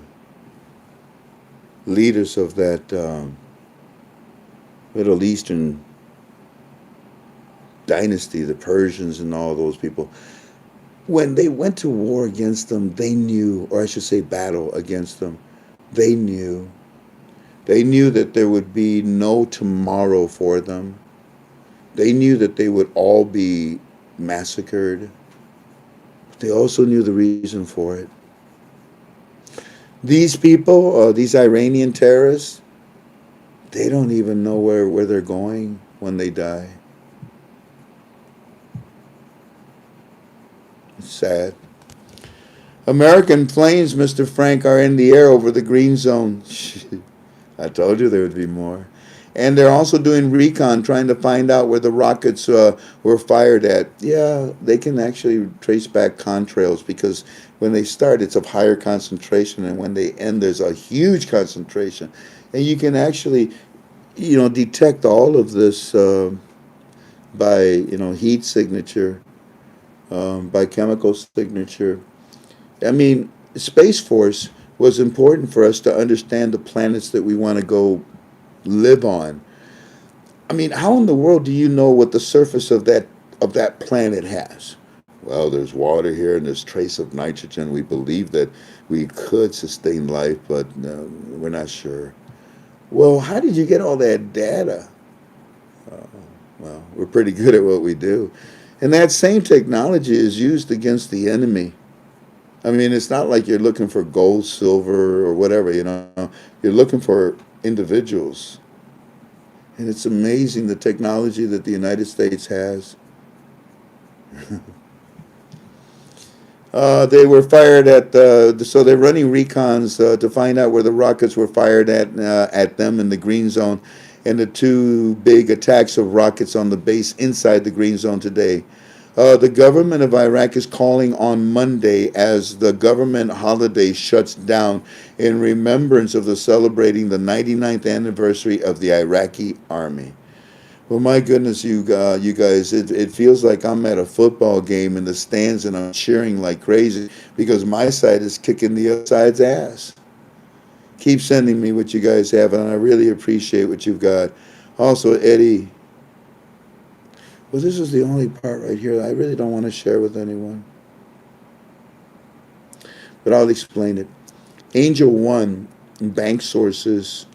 leaders of that Middle Eastern dynasty, the Persians and all those people, when they went to war against them, they knew, or I should say battle against them, they knew They knew that there would be no tomorrow for them. They knew that they would all be massacred. They also knew the reason for it. These people, these Iranian terrorists, they don't even know where they're going when they die. It's sad. American planes, Mr. Frank, are in the air over the green zone. I told you there would be more. And they're also doing recon, trying to find out where the rockets were fired at. Yeah, they can actually trace back contrails because when they start, it's of higher concentration, and when they end, there's a huge concentration. And you can actually, detect all of this by, heat signature, by chemical signature. I mean, Space Force was important for us to understand the planets that we want to go live on. I mean, how in the world do you know what the surface of that planet has? Well, there's water here and there's trace of nitrogen. We believe that we could sustain life, but we're not sure. Well, how did you get all that data? Uh, well, we're pretty good at what we do. And that same technology is used against the enemy. I mean, it's not like you're looking for gold, silver, or whatever. You're looking for individuals. And it's amazing the technology that the United States has. They were fired so they're running recons to find out where the rockets were fired at them in the green zone, and the two big attacks of rockets on the base inside the green zone today. The government of Iraq is calling on Monday as the government holiday shuts down in remembrance of the celebrating the 99th anniversary of the Iraqi army. Well, my goodness, you guys, it feels like I'm at a football game in the stands and I'm cheering like crazy because my side is kicking the other side's ass. Keep sending me what you guys have, and I really appreciate what you've got. Also, Eddie, well, this is the only part right here that I really don't want to share with anyone, but I'll explain it. Angel One bank sources,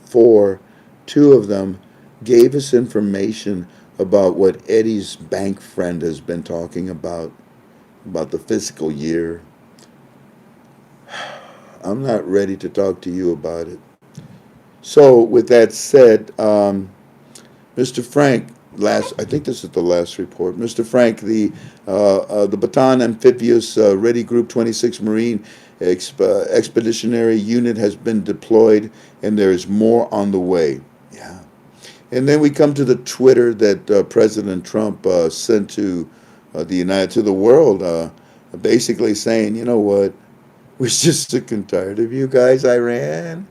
for two of them, gave us information about what Eddie's bank friend has been talking about the fiscal year. I'm not ready to talk to you about it. So, with that said, Mr. Frank, I think this is the last report. Mr. Frank, the Bataan Amphibious Ready Group 26 Marine Expeditionary Unit has been deployed, and there is more on the way. Yeah. And then we come to the Twitter that President Trump sent to the world, basically saying, you know what, we're just sick and tired of you guys, Iran.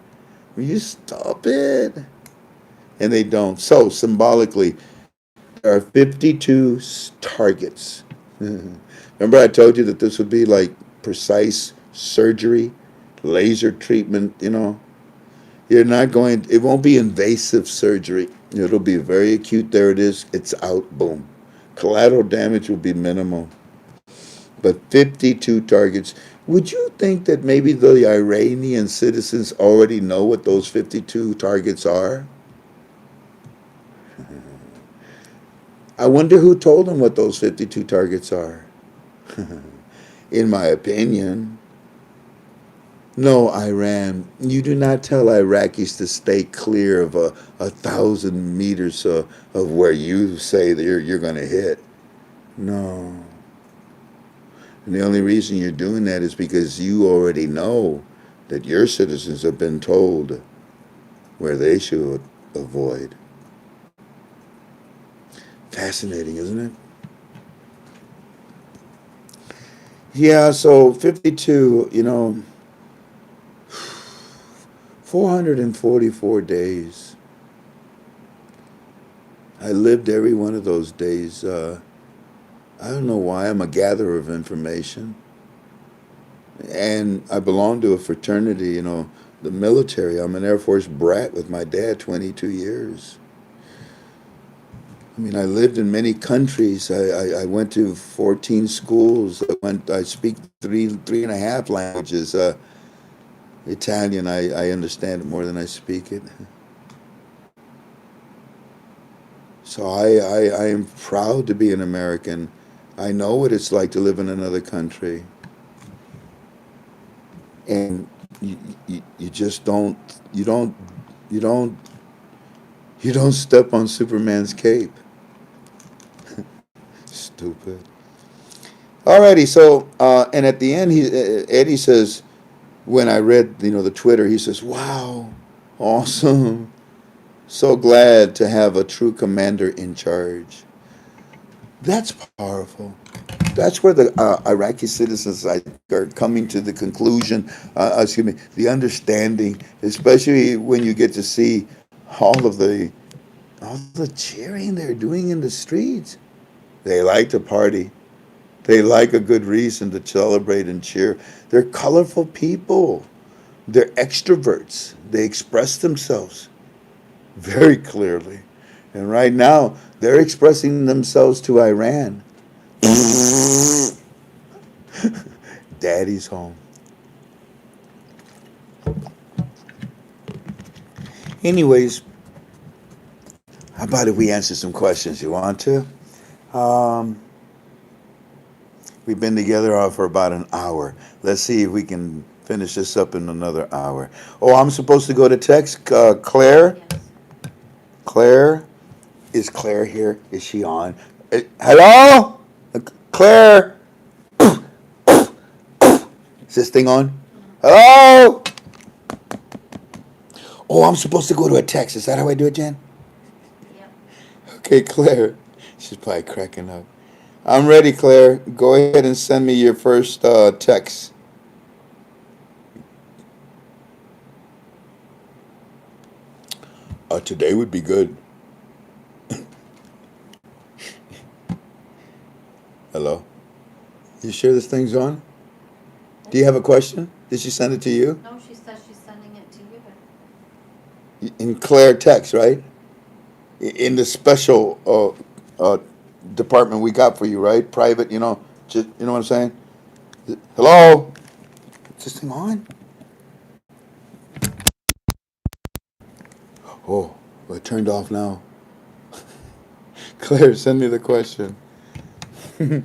Will you stop it? And they don't. So symbolically, there are 52 targets. Remember, I told you that this would be like precise surgery, laser treatment. You're not going. It won't be invasive surgery. It'll be very acute. There it is. It's out. Boom. Collateral damage will be minimal. But 52 targets. Would you think that maybe the Iranian citizens already know what those 52 targets are? I wonder who told them what those 52 targets are. In my opinion, no, Iran, you do not tell Iraqis to stay clear of 1,000 meters of where you say that you're going to hit. No. And the only reason you're doing that is because you already know that your citizens have been told where they should avoid. Fascinating, isn't it? Yeah, so 52, 444 days. I lived every one of those days. I don't know why. I'm a gatherer of information. And I belong to a fraternity, the military. I'm an Air Force brat with my dad, 22 years. I mean, I lived in many countries. I went to 14 schools. I speak three and a half languages. Italian, I understand it more than I speak it. So I am proud to be an American. I know what it's like to live in another country. And you just you don't, you don't, you don't step on Superman's cape. Stupid. Alrighty, so, and at the end, Eddie says, when I read, the Twitter, he says, wow, awesome. So glad to have a true commander in charge. That's powerful. That's where the Iraqi citizens, I think, are coming to the conclusion, excuse me, the understanding, especially when you get to see all of the all the cheering they're doing in the streets. They like to party. They like a good reason to celebrate and cheer. They're colorful people. They're extroverts. They express themselves very clearly. And right now, they're expressing themselves to Iran. Daddy's home. Anyways, how about if we answer some questions? You want to? Um, we've been together for about an hour. Let's see if we can finish this up in another hour. Oh, I'm supposed to go to text Claire. Yes. Claire, is Claire here? Is she on? Hello, Claire. Is this thing on? Hello. Oh, I'm supposed to go to a text. Is that how I do it, Jen? Yep. Okay, Claire. She's probably cracking up. I'm ready, Claire. Go ahead and send me your first text. Today would be good. Hello. You sure this thing's on? Do you have a question? Did she send it to you? No, she says she's sending it to you. In Claire text, right? In the special department we got for you, right? Private, just you know what I'm saying? Hello. Is this thing on? Oh, well, it turned off now. Claire, send me the question. In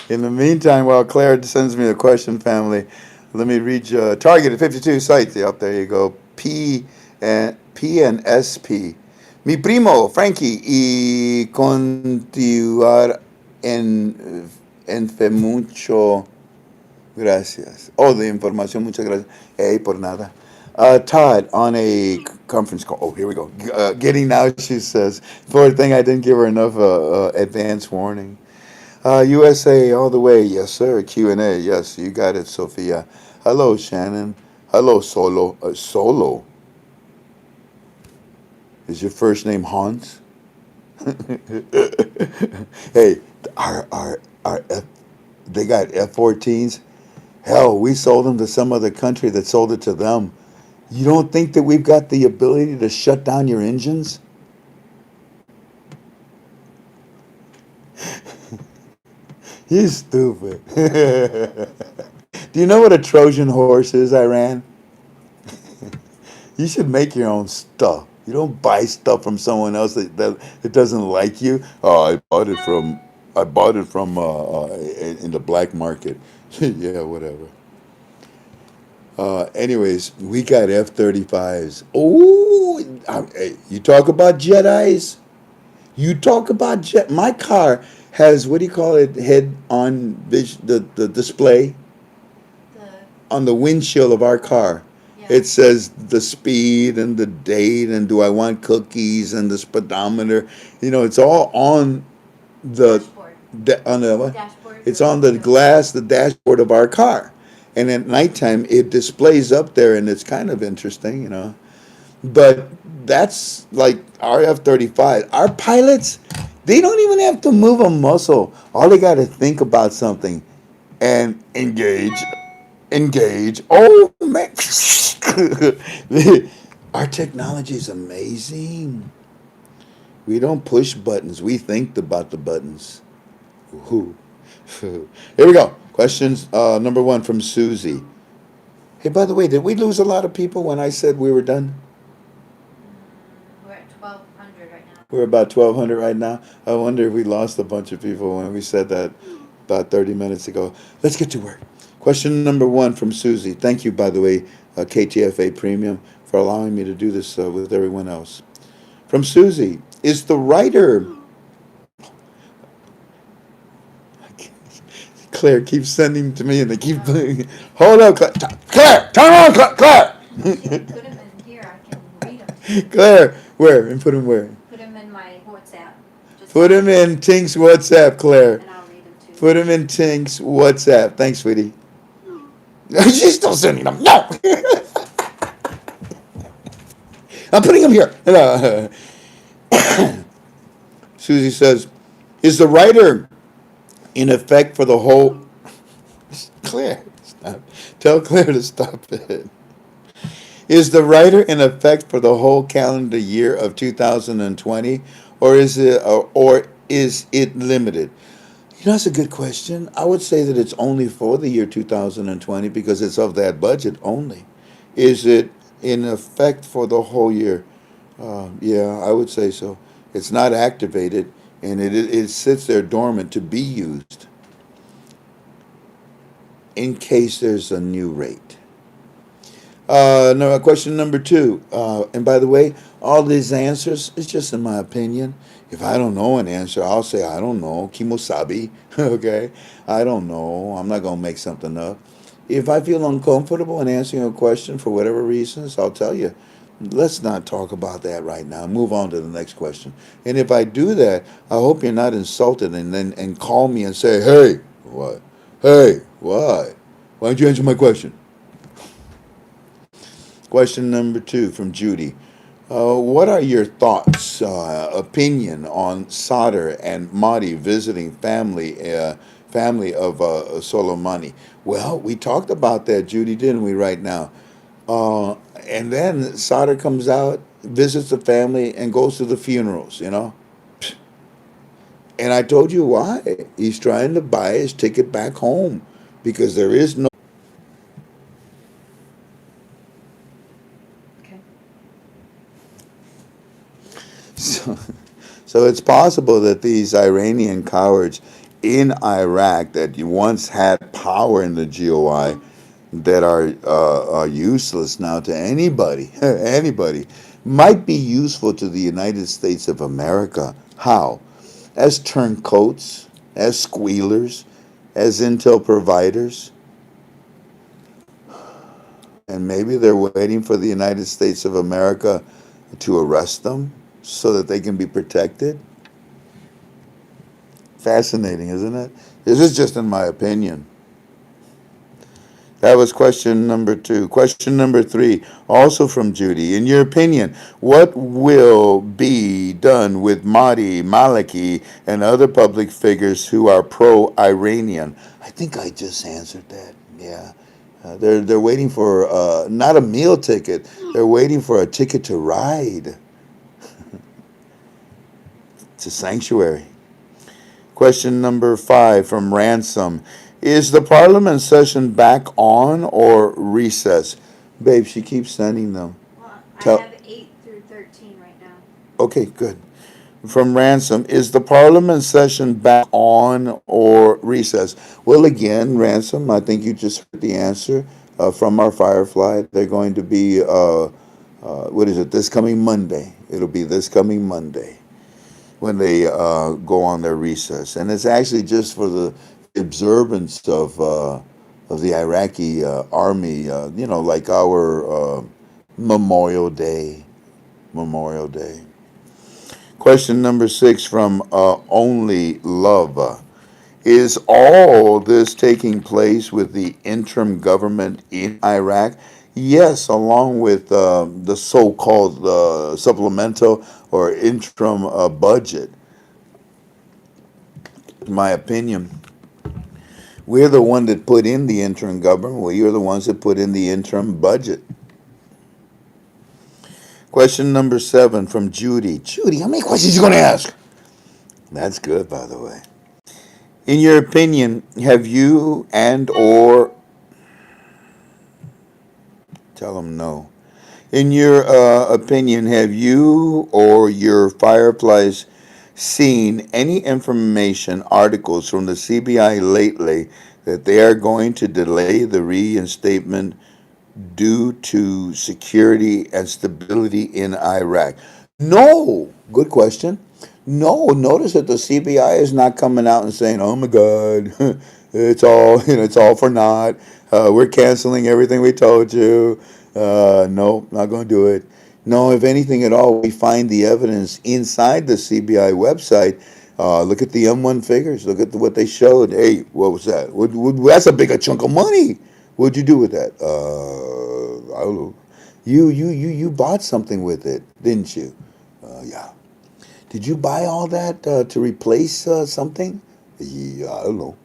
the meantime, while Claire sends me the question, family, let me read targeted 52 sites. Yep, there you go. P and SP. Mi primo, Frankie, y continuar en fe mucho. Gracias. Oh, de información, muchas gracias. Hey, por nada. Todd, on a conference call. Oh, here we go. Getting now, she says. Poor thing, I didn't give her enough advance warning. USA all the way. Yes, sir. Q&A. Yes, you got it, Sophia. Hello, Shannon. Hello, Solo. Solo. Is your first name Hans? Hey, our they got F-14s. Hell, we sold them to some other country that sold it to them. You don't think that we've got the ability to shut down your engines? You stupid. Do you know what a Trojan horse is, Iran? You should make your own stuff. You don't buy stuff from someone else that doesn't like you. Oh, I bought it from in the black market. Yeah, whatever. Anyways, we got F-35s. Oh, hey, you talk about Jedi's. You talk about jet. My car has, what do you call it? Head on the display The on the windshield of our car. yeah. It says the speed and the date and do I want cookies and the speedometer. It's all on the Dashboard. on the what? Dashboard. It's on the glass, the dashboard of our car. And at nighttime, it displays up there, and it's kind of interesting. But that's like our F-35. Our pilots, they don't even have to move a muscle. All they got to think about something and engage. Engage. Oh, man. Our technology is amazing. We don't push buttons. We think about the buttons. Ooh. Here we go. Questions number one from Susie. Hey, by the way, did we lose a lot of people when I said we were done? We're at 1,200 right now. We're about 1,200 right now. I wonder if we lost a bunch of people when we said that about 30 minutes ago. Let's get to work. Question number one from Susie. Thank you, by the way, KTFA Premium, for allowing me to do this with everyone else. From Susie, is the writer... Claire keeps sending to me and they keep... Hold on, Claire. Claire, turn on, Claire. You can put them in here. I can read them. Claire, where? And put him where? Put them in my WhatsApp. Just Put him in Tink's WhatsApp, Claire. and I'll read them too. Put him in Tink's WhatsApp. Thanks, sweetie. She's still sending them. No! I'm putting them here. Susie says, is the writer in effect for the whole... Claire, stop. Tell Claire to stop it. Is the writer in effect for the whole calendar year of 2020, or is it limited? You know, that's a good question. I would say that it's only for the year 2020 because it's of that budget only. Is it in effect for the whole year? Yeah, I would say so. It's not activated, and it sits there dormant to be used in case there's a new rate. No, question number two. And by the way, all these answers is just in my opinion. If I don't know an answer, I'll say I don't know. Kimosabi. Okay? I don't know. I'm not going to make something up. If I feel uncomfortable in answering a question for whatever reasons, I'll tell you. Let's not talk about that right now. Move on to the next question. And if I do that, I hope you're not insulted and call me and say, hey, what? Hey, what? Why don't you answer my question? Question number two from Judy. What are your thoughts, opinion on Sadr and Mahdi visiting family of Soleimani? Well, we talked about that, Judy, didn't we, right now? And then Sadr comes out, visits the family, and goes to the funerals, you know? And I told you why. He's trying to buy his ticket back home because there is no... Okay. So it's possible that these Iranian cowards in Iraq that once had power in the GOI that are useless now to anybody, anybody, might be useful to the United States of America. How? As turncoats, as squealers, as intel providers. And maybe they're waiting for the United States of America to arrest them so that they can be protected. Fascinating, isn't it? This is just in my opinion. That was question number two. Question number three, also from Judy. In your opinion, what will be done with Mahdi, Maliki, and other public figures who are pro-Iranian? I think I just answered that. Yeah. They're waiting for not a meal ticket. They're waiting for a ticket to ride. It's a sanctuary. Question number five from Ransom. Is the Parliament session back on or recess? Babe, she keeps sending them. Well, Tell- I have 8 through 13 right now. Okay, good. From Ransom, is the Parliament session back on or recess? Well, again, Ransom, I think you just heard the answer from our Firefly. They're going to be, what is it, this coming Monday. It'll be this coming Monday when they go on their recess. And it's actually just for the observance of the Iraqi army, like our Memorial Day. Memorial Day. Question number six from Only Love. Is all this taking place with the interim government in Iraq? Yes, along with the so-called supplemental or interim budget. In my opinion, we're the one that put in the interim government. We are the ones that put in the interim budget. Question number seven from Judy. Judy, how many questions are you going to ask? That's good, by the way. In your opinion, have you and or tell them no. In your opinion, have you or your Fireflies seen any information, articles from the CBI lately that they are going to delay the reinstatement due to security and stability in Iraq? No. Good question. No. Notice that the CBI is not coming out and saying, "Oh my God, it's all it's all for naught. We're canceling everything we told you." No, not going to do it. No, if anything at all, we find the evidence inside the CBI website. Look at the M1 figures. Look at what they showed. Hey, what was that? That's a big chunk of money. What'd you do with that? I don't know. You bought something with it, didn't you? Yeah. Did you buy all that to replace something? Yeah, I don't know.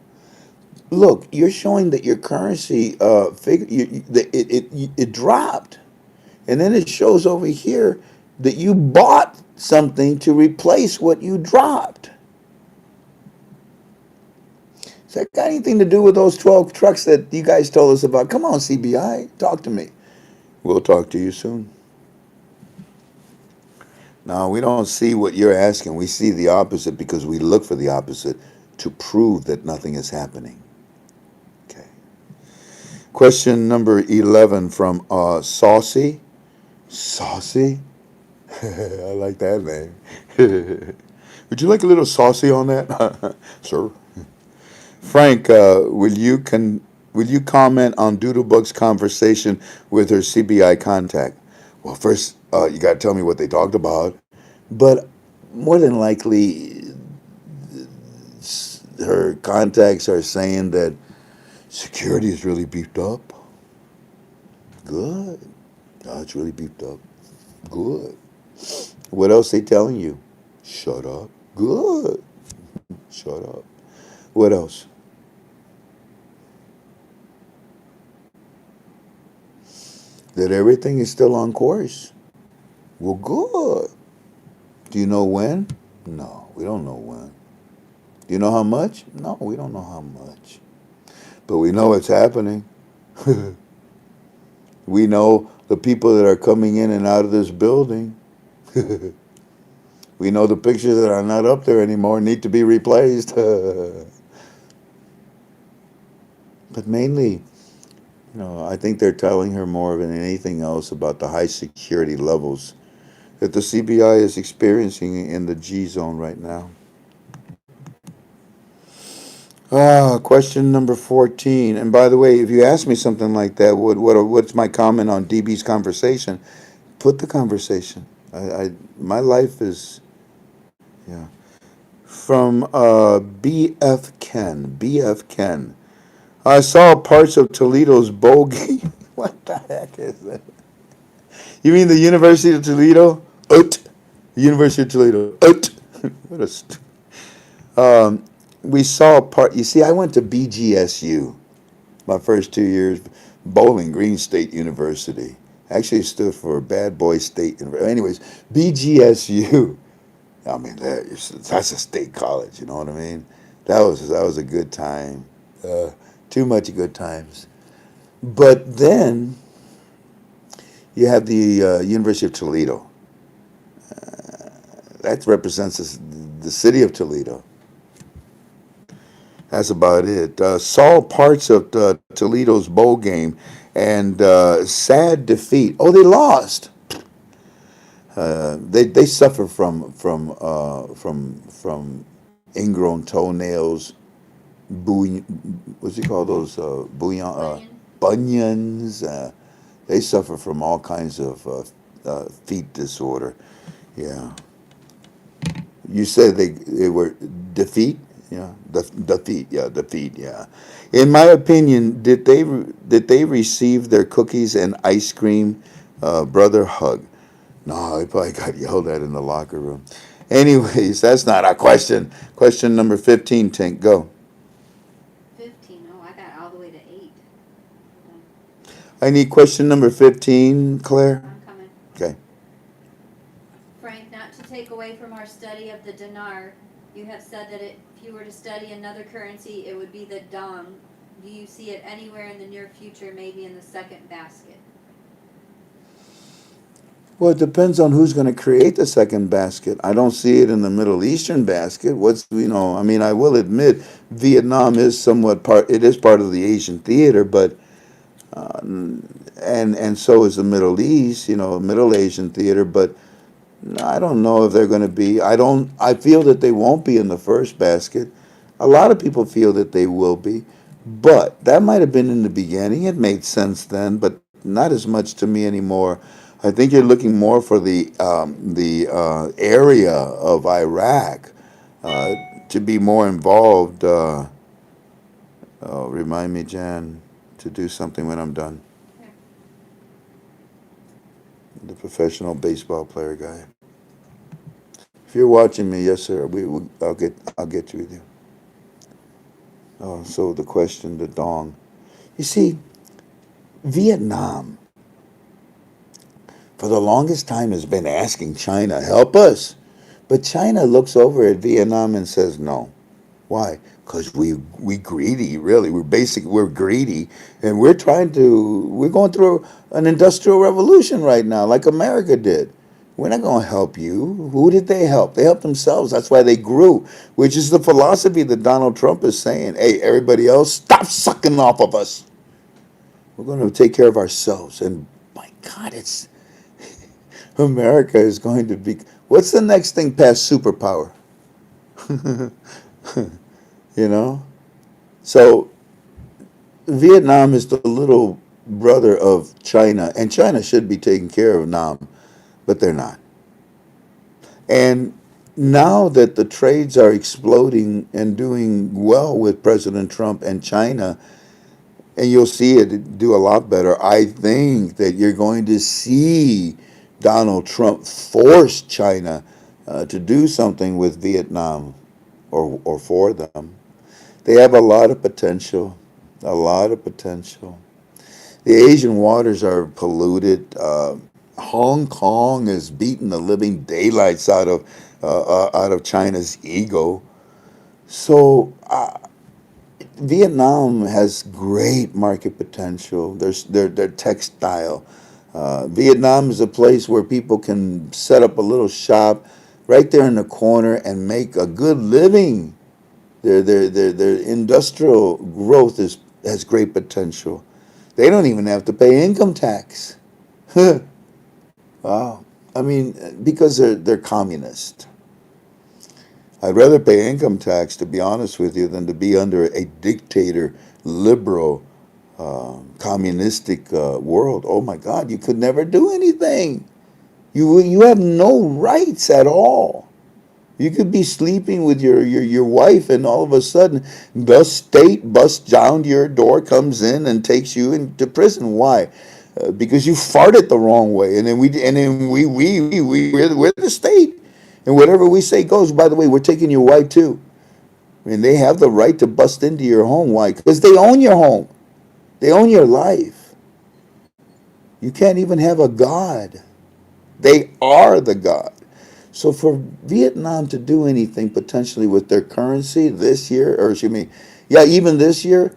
Look, you're showing that your currency it dropped, and then it shows over here that you bought something to replace what you dropped. Has that got anything to do with those 12 trucks that you guys told us about? Come on, CBI, talk to me. We'll talk to you soon. No, we don't see what you're asking. We see the opposite because we look for the opposite to prove that nothing is happening. Okay. Question number 11 from Saucy. Saucy? I like that name. Would you like a little saucy on that? Sir. Frank, will you comment on Doodlebug's conversation with her CBI contact? Well, first, you got to tell me what they talked about. But more than likely, her contacts are saying that security is really beefed up. Good. It's really beefed up. Good. What else they telling you? Shut up. Good. Shut up. What else? That everything is still on course. Well, good. Do you know when? No, we don't know when. Do you know how much? No, we don't know how much. But we know it's happening. We know the people that are coming in and out of this building. We know the pictures that are not up there anymore need to be replaced. But mainly, I think they're telling her more than anything else about the high security levels that the CBI is experiencing in the G zone right now. Question number 14. And by the way, if you ask me something like that, what's my comment on DB's conversation? Put the conversation. My life is, yeah. From BF Ken. BF Ken. I saw parts of Toledo's bogey. What the heck is that? You mean the University of Toledo? Ut. University of Toledo. Ut. What a we saw a part. You see, I went to BGSU my first 2 years, Bowling Green State University. Actually, it stood for Bad Boy State University. Anyways, BGSU. I mean, that's a state college. You know what I mean? That was a good time. Too much good times. But then you have the University of Toledo. That represents the city of Toledo. That's about it. Saw parts of Toledo's bowl game and sad defeat. Oh, they lost. They suffer from ingrown toenails, what's he call those bunions. They suffer from all kinds of feet disorder. Yeah. You said they were defeat. Yeah, defeat. Yeah, defeat. Yeah. In my opinion, did they receive their cookies and ice cream? Brother hug. No, they probably got yelled at in the locker room. Anyways, that's not a question. Question number 15, Tink, go. 15. Oh, I got all the way to 8. I need question number 15, Claire. I'm coming. Okay. Frank, not to take away from our study of the dinar, You have said that if you were to study another currency, it would be the dong. Do you see it anywhere in the near future, maybe in the second basket? Well, it depends on who's going to create the second basket. I don't see it in the Middle Eastern basket. I mean, I will admit Vietnam is somewhat it is part of the Asian theater, but and so is the Middle East, Middle Asian theater, but I don't know if they're going to be. I feel that they won't be in the first basket. A lot of people feel that they will be, but that might have been in the beginning. It made sense then, but not as much to me anymore. I think you're looking more for the area of Iraq uh, to be more involved. Remind me, Jan, to do something when I'm done. Yeah. The professional baseball player guy. If you're watching me, yes, sir. I'll get you with you. Oh, so the question, the dong. You see, Vietnam, for the longest time, has been asking China, help us. But China looks over at Vietnam and says no. Why? Because we greedy, really. We're greedy, and we're going through an industrial revolution right now, like America did. We're not going to help you. Who did they help? They helped themselves. That's why they grew, which is the philosophy that Donald Trump is saying. Hey, everybody else, stop sucking off of us. We're going to take care of ourselves. And my God, it's America is going to be. What's the next thing past superpower? You know? So Vietnam is the little brother of China, and China should be taking care of Nam, but they're not. And now that the trades are exploding and doing well with President Trump and China, and you'll see it do a lot better, I think that you're going to see Donald Trump force China to do something with Vietnam or for them. They have a lot of potential, a lot of potential. The Asian waters are polluted. Hong Kong is beating the living daylights out of China's ego. So Vietnam has great market potential. Their textile. Vietnam is a place where people can set up a little shop right there in the corner and make a good living. Their industrial growth has great potential. They don't even have to pay income tax. Wow. I mean, because they're communist. I'd rather pay income tax, to be honest with you, than to be under a dictator, liberal, communistic world. Oh my God, you could never do anything. You have no rights at all. You could be sleeping with your wife, and all of a sudden, the state busts down your door, comes in, and takes you into prison. Why? Because you farted the wrong way, and then we're the state, and whatever we say goes. By the way, we're taking your wife too. I mean, they have the right to bust into your home. Why? Because they own your home. They own your life. You can't even have a God. They are the God. So for Vietnam to do anything potentially with their currency this year, or excuse me, yeah, even this year,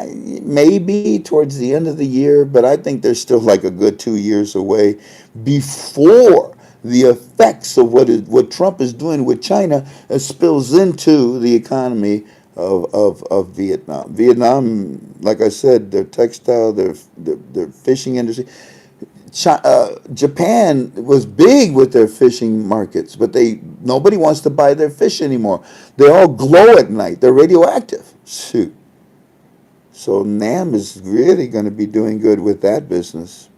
maybe towards the end of the year, but I think they're still like a good 2 years away before the effects of what Trump is doing with China spills into the economy of Vietnam. Vietnam, like I said, their textile, their fishing industry. Japan was big with their fishing markets, but nobody wants to buy their fish anymore. They all glow at night. They're radioactive. Shoot. So Nam is really going to be doing good with that business.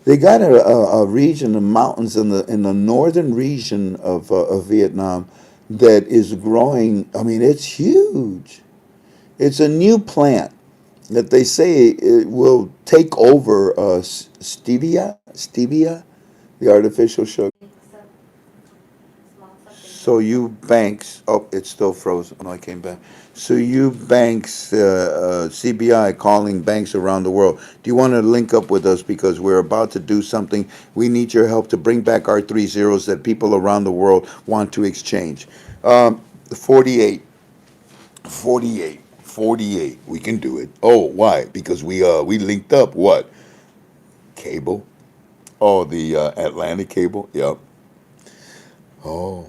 They got a region of mountains in the northern region of Vietnam that is growing. I mean, it's huge. It's a new plant that they say it will take over stevia, the artificial sugar. So, small something. So you banks, oh, it's still frozen. Oh, no, I came back. So you banks, CBI calling banks around the world. Do you want to link up with us because we're about to do something? We need your help to bring back our 3 zeros that people around the world want to exchange. 48, 48, 48. We can do it. Oh, why? Because we linked up what? Cable. Oh, the Atlantic cable. Yep. Oh,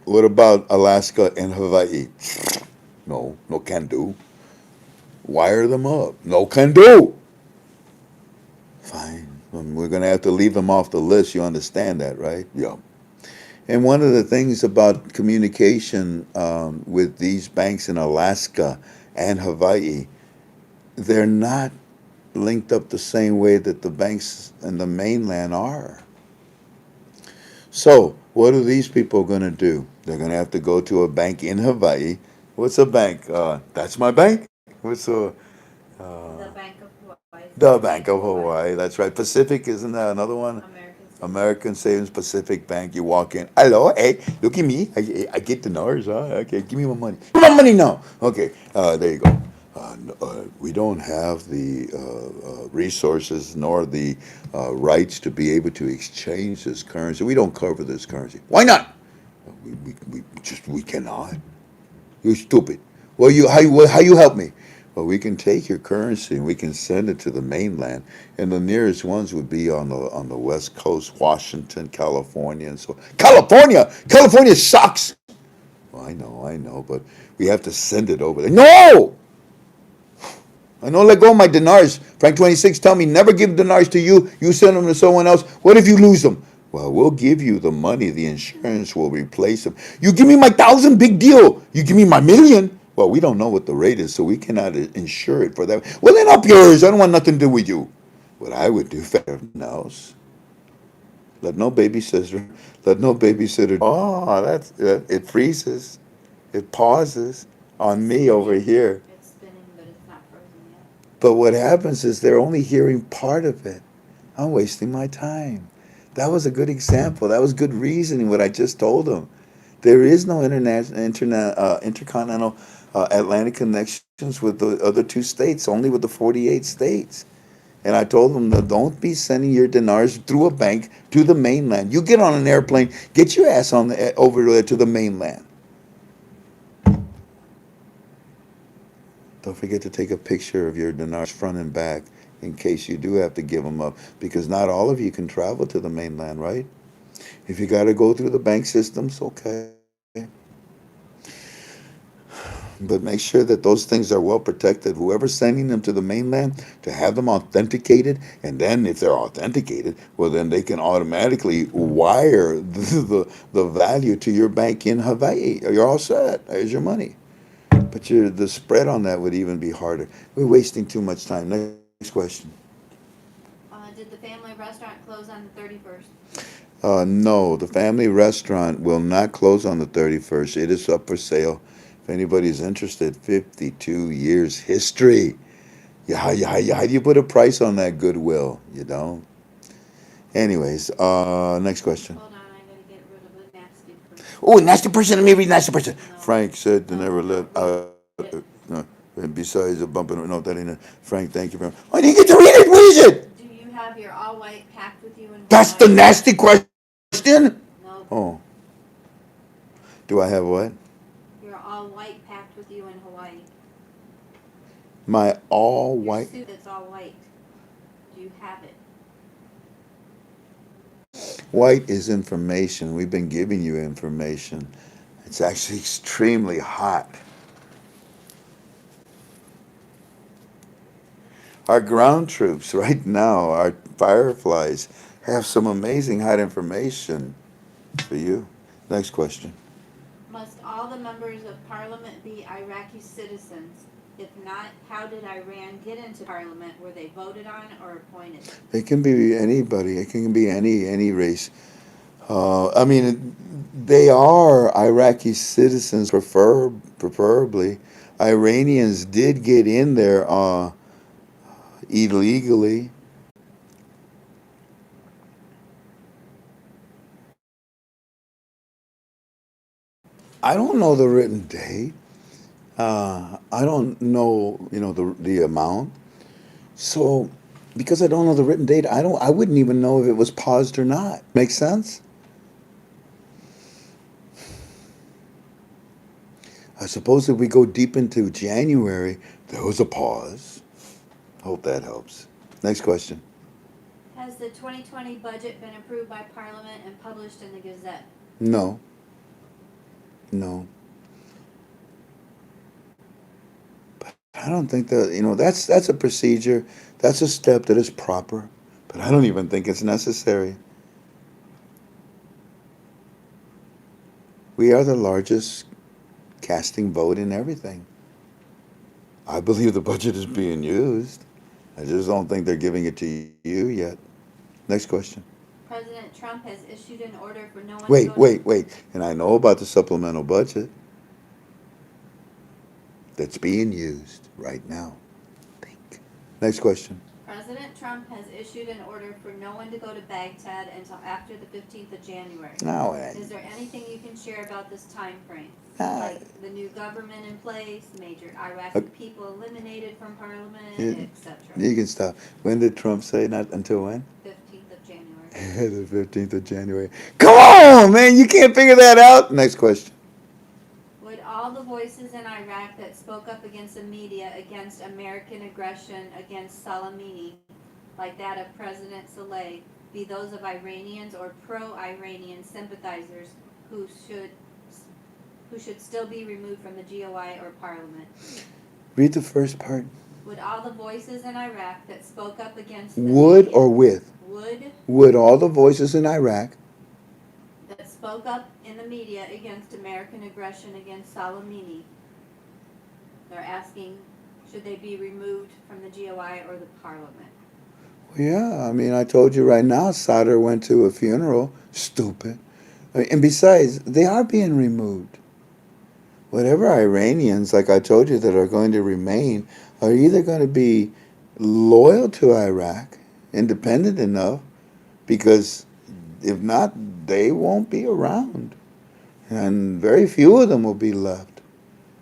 what about Alaska and Hawaii? No, no can do. Wire them up. No can do. Fine. We're going to have to leave them off the list. You understand that, right? Yeah. And one of the things about communication with these banks in Alaska and Hawaii, they're not linked up the same way that the banks in the mainland are. So, what are these people going to do? They're going to have to go to a bank in Hawaii. What's a bank? That's my bank. What's a The Bank of Hawaii. The Bank of Hawaii. That's right. Pacific, isn't that another one? American Savings. American Savings Pacific Bank. You walk in. Hello, hey, look at me. I get the nurse. Huh? Okay, give me my money. Give me my money now. Okay, there you go. We don't have the resources nor the rights to be able to exchange this currency. We don't cover this currency. Why not? We cannot. You're stupid. Well, how you help me? Well, we can take your currency and we can send it to the mainland, and the nearest ones would be on the West Coast, Washington, California, and so California sucks. Well, I know, but we have to send it over there. No, I know. Let go of my dinars. Frank 26, tell me never give dinars to you. You send them to someone else. What if you lose them? Well, we'll give you the money. The insurance will replace them. You give me my 1,000, big deal. You give me my million. Well, we don't know what the rate is, so we cannot insure it for that. Well, then up yours. I don't want nothing to do with you. What I would do for everyone else. Let no babysitter. Let no babysitter. Oh, it freezes. It pauses on me over here. It's spinning, but it's not frozen yet. But what happens is they're only hearing part of it. I'm wasting my time. That was a good example. That was good reasoning, what I just told them. There is no intercontinental Atlantic connections with the other two states, only with the 48 states. And I told them, that don't be sending your dinars through a bank to the mainland. You get on an airplane, get your ass over there to the mainland. Don't forget to take a picture of your dinars front and back in case you do have to give them up, because not all of you can travel to the mainland, right? If you got to go through the bank systems, okay. But make sure that those things are well protected. Whoever's sending them to the mainland, to have them authenticated, and then if they're authenticated, well, then they can automatically wire the value to your bank in Hawaii. You're all set. There's your money. But the spread on that would even be harder. We're wasting too much time. Next question. Did the family restaurant close on the 31st? No, the family restaurant will not close on the 31st. It is up for sale. If anybody's interested, 52 years history. Yeah, how do you put a price on that goodwill? You don't. Anyways, next question. Hold on, I gotta get rid of a nasty person. Oh, nasty person. Let me read nasty person. No. Frank said to No, never let. It- And besides a bumping, no, that ain't it. Frank, thank you very much. I didn't get to read it. What is it? Do you have your all white packed with you in That's the Hawaii? nasty question. No, Oh, do I have what? your all white packed with you in Hawaii. My all Your white. suit that's all white. Do you have it? White is information. We've been giving you information. It's actually extremely hot. Our ground troops right now, our fireflies, have some amazing hot information for you. Next question. Must all the members of parliament be Iraqi citizens? If not, how did Iran get into parliament? Were they voted on or appointed? It can be anybody. It can be any race. I mean, they are Iraqi citizens, preferably. Iranians did get in there illegally. I don't know the written date. I don't know, the amount. So, because I don't know the written date, I wouldn't even know if it was paused or not. Make sense? I suppose if we go deep into January, there was a pause. Hope that helps. Next question. Has the 2020 budget been approved by Parliament and published in the Gazette? No, no. I don't think that, that's a procedure, that's a step that is proper, but I don't even think it's necessary. We are the largest casting vote in everything. I believe the budget is being used. I just don't think they're giving it to you yet. Next question. President Trump has issued an order for no one to Wait, go to. wait, wait. And I know about the supplemental budget that's being used right now. Think. Next question. President Trump has issued an order for no one to go to Baghdad until after the 15th of January. Now, Is there anything you can share about this time frame? uh, Like the new government in place, major Iraqi people eliminated from parliament, etc. you can stop. When did Trump say not until when? 15th of January. The 15th of January. Come on, man. You can't figure that out. Next question. Would all the voices in Iraq that spoke up against the media against American aggression against Soleimani, like that of President Saleh, be those of Iranians or pro-Iranian sympathizers who should still be removed from the GOI or parliament? Read the first part. Would all the voices in Iraq that spoke up against the Would media, or with? Would all the voices in Iraq that spoke up in the media against American aggression against Soleimani, they're asking, should they be removed from the GOI or the parliament? Yeah, I mean, I told you right now, Sadr went to a funeral. Stupid. And besides, they are being removed. Whatever Iranians, like I told you, that are going to remain, are either going to be loyal to Iraq, independent enough, because if not, they won't be around. And very few of them will be left.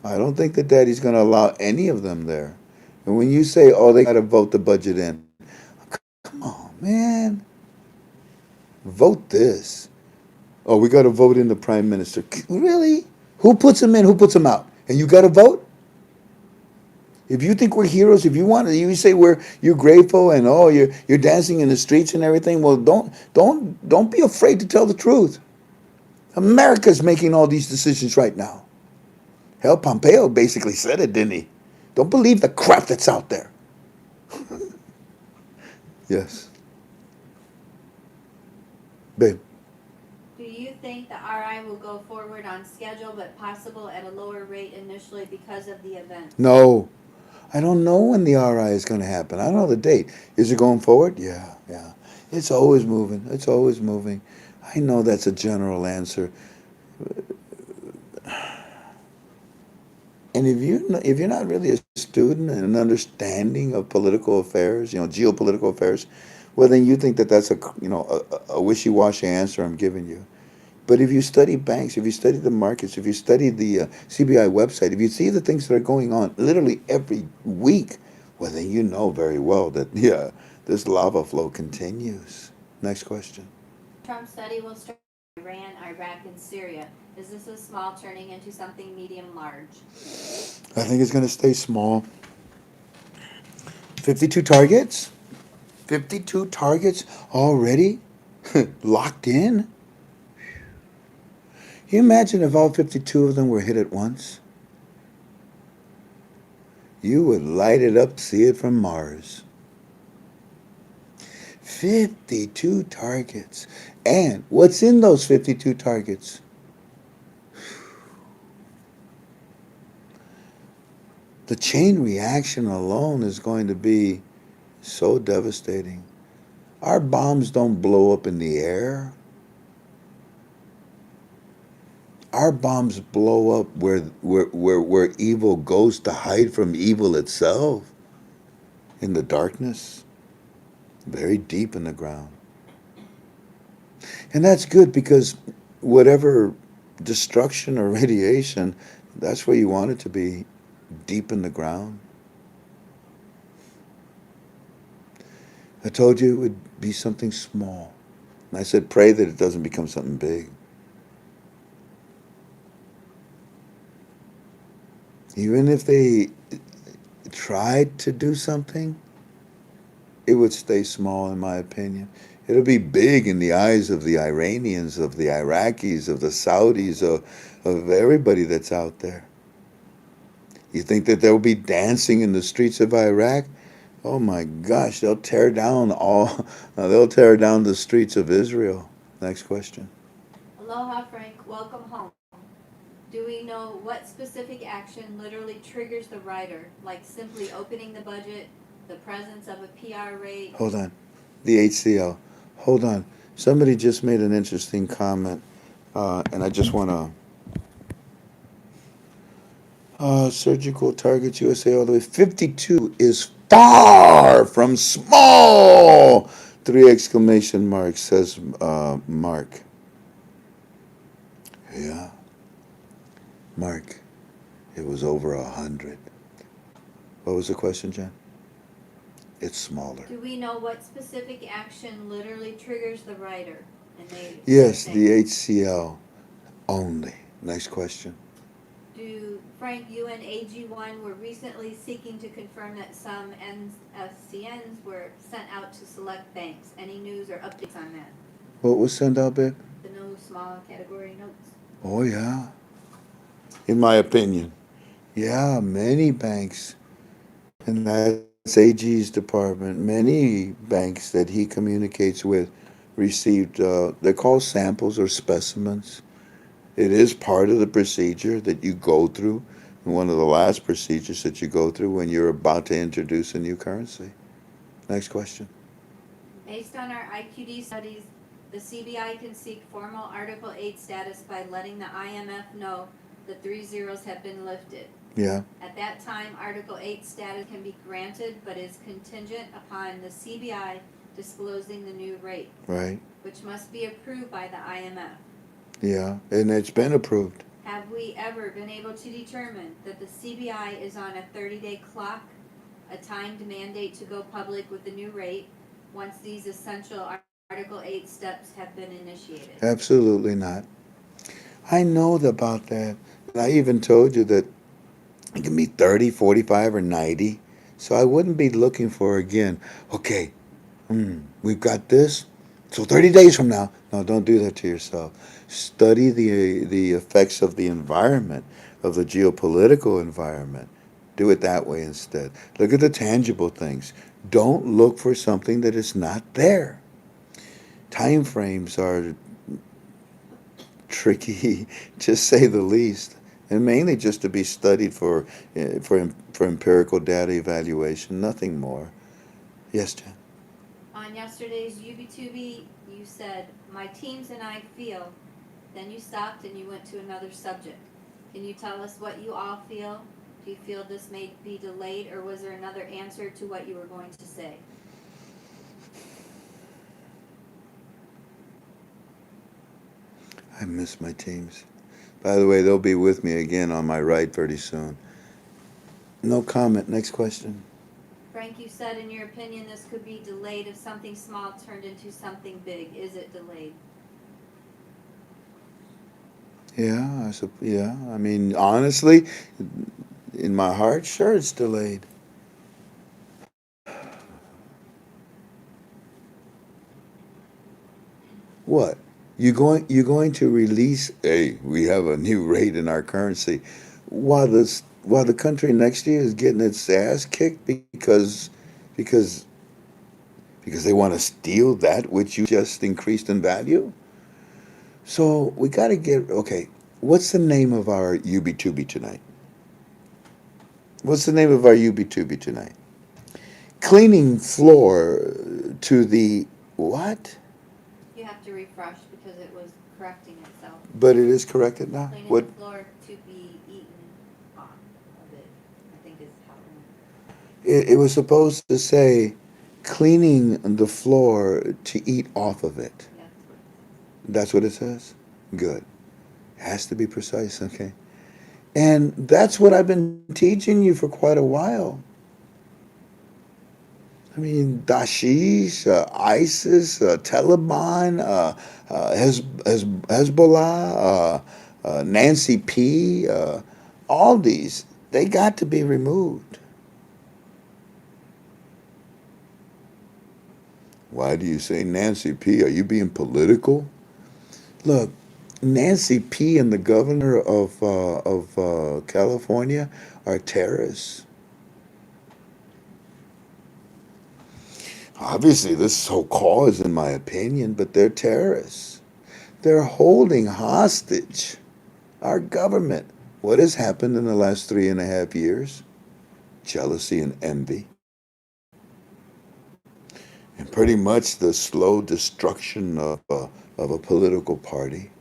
I don't think that Daddy's going to allow any of them there. And when you say, oh, they got to vote the budget in, come on, man. Vote this. Oh, we got to vote in the prime minister. Really? Who puts him in? Who puts him out? And you got to vote? If you think we're heroes, if you want to, you say you're grateful and oh you're dancing in the streets and everything. Well, don't be afraid to tell the truth. America's making all these decisions right now. Hell, Pompeo basically said it, didn't he? Don't believe the crap that's out there. Yes. Babe. Do you think the RI will go forward on schedule but possible at a lower rate initially because of the event? No. I don't know when the RI is going to happen. I don't know the date. Is it going forward? Yeah, yeah. It's always moving. It's always moving. I know that's a general answer. And if you're not really a student and an understanding of political affairs, geopolitical affairs, well, then you think that that's a wishy-washy answer I'm giving you. But if you study banks, if you study the markets, if you study the CBI website, if you see the things that are going on literally every week, well, then you know very well that, yeah, this lava flow continues. Next question. Trump said he will start Iran, Iraq, and Syria. Is this a small turning into something medium-large? I think it's going to stay small. 52 targets? 52 targets already locked in? Can you imagine if all 52 of them were hit at once? You would light it up, see it from Mars. 52 targets. And what's in those 52 targets? The chain reaction alone is going to be so devastating. Our bombs don't blow up in the air. Our bombs blow up where evil goes to hide from evil itself, in the darkness, very deep in the ground. And that's good because whatever destruction or radiation, that's where you want it to be, deep in the ground. I told you it would be something small. And I said, pray that it doesn't become something big. Even if they tried to do something, it would stay small, in my opinion. It'll be big in the eyes of the Iranians, of the Iraqis, of the Saudis, of everybody that's out there. You think that they'll be dancing in the streets of Iraq? Oh my gosh, they'll tear down all, they'll tear down the streets of Israel. Next question. Aloha, Frank. Welcome home. Do we know what specific action literally triggers the writer, like simply opening the budget, the presence of a PR rate? Hold on. The HCL. Hold on. Somebody just made an interesting comment, and I just want to. Surgical targets USA all the way. 52 is far from small! Three exclamation marks, says Mark. Yeah. Mark, it was over 100. What was the question, Jen? It's smaller. Do we know what specific action literally triggers the writer? And they Yes, say, the HCL only. Next question. Do Frank, you and AG1 were recently seeking to confirm that some NSCNs were sent out to select banks. Any news or updates on that? What was sent out, babe? The no small category notes. Oh, yeah. In my opinion. Yeah, many banks, and that's AG's department, many banks that he communicates with received, they're called samples or specimens. It is part of the procedure that you go through, one of the last procedures that you go through when you're about to introduce a new currency. Next question. Based on our IQD studies, the CBI can seek formal Article 8 status by letting the IMF know the 3 zeros have been lifted. Yeah. At that time, Article 8 status can be granted, but is contingent upon the CBI disclosing the new rate, Right. which must be approved by the IMF. Yeah, and it's been approved. Have we ever been able to determine that the CBI is on a 30-day clock, a timed mandate to go public with the new rate, once these essential Article 8 steps have been initiated? Absolutely not. I know about that. And I even told you that it can be 30, 45, or 90. So I wouldn't be looking for, again, okay, we've got this. So 30 days from now, no, don't do that to yourself. Study the effects of the environment, of the geopolitical environment. Do it that way instead. Look at the tangible things. Don't look for something that is not there. Time frames are tricky, to say the least, and mainly just to be studied for empirical data evaluation, nothing more. Yes, Jen. On yesterday's UB2B, you said, my teams and I feel, then you stopped and you went to another subject. Can you tell us what you all feel? Do you feel this may be delayed, or was there another answer to what you were going to say? I miss my teams. By the way, they'll be with me again on my ride pretty soon. No comment. Next question. Frank, you said in your opinion this could be delayed if something small turned into something big. Is it delayed? Yeah, yeah. I mean, honestly, in my heart, sure, it's delayed. What? You're going to release? Hey, we have a new rate in our currency, while the country next year is getting its ass kicked because because they want to steal that which you just increased in value. So we got to get okay. What's the name of our UB2B tonight? What's the name of our UB2B tonight? Cleaning floor to the what? You have to refresh because it was correcting itself. But it is corrected now. Cleaning What? the floor to be eaten off of it, I think is how it went. It was supposed to say cleaning the floor to eat off of it. Yeah, That's what it says? Good. Has to be precise, okay. And that's what I've been teaching you for quite a while. I mean, Dashish, ISIS, Taliban, Hezbollah, Nancy P, all these, they got to be removed. Why do you say Nancy P? Are you being political? Look, Nancy P and the governor of California are terrorists. Obviously, this whole cause, in my opinion, but they're terrorists. They're holding hostage our government. What has happened in the last 3.5 years? Jealousy and envy. And pretty much the slow destruction of a political party.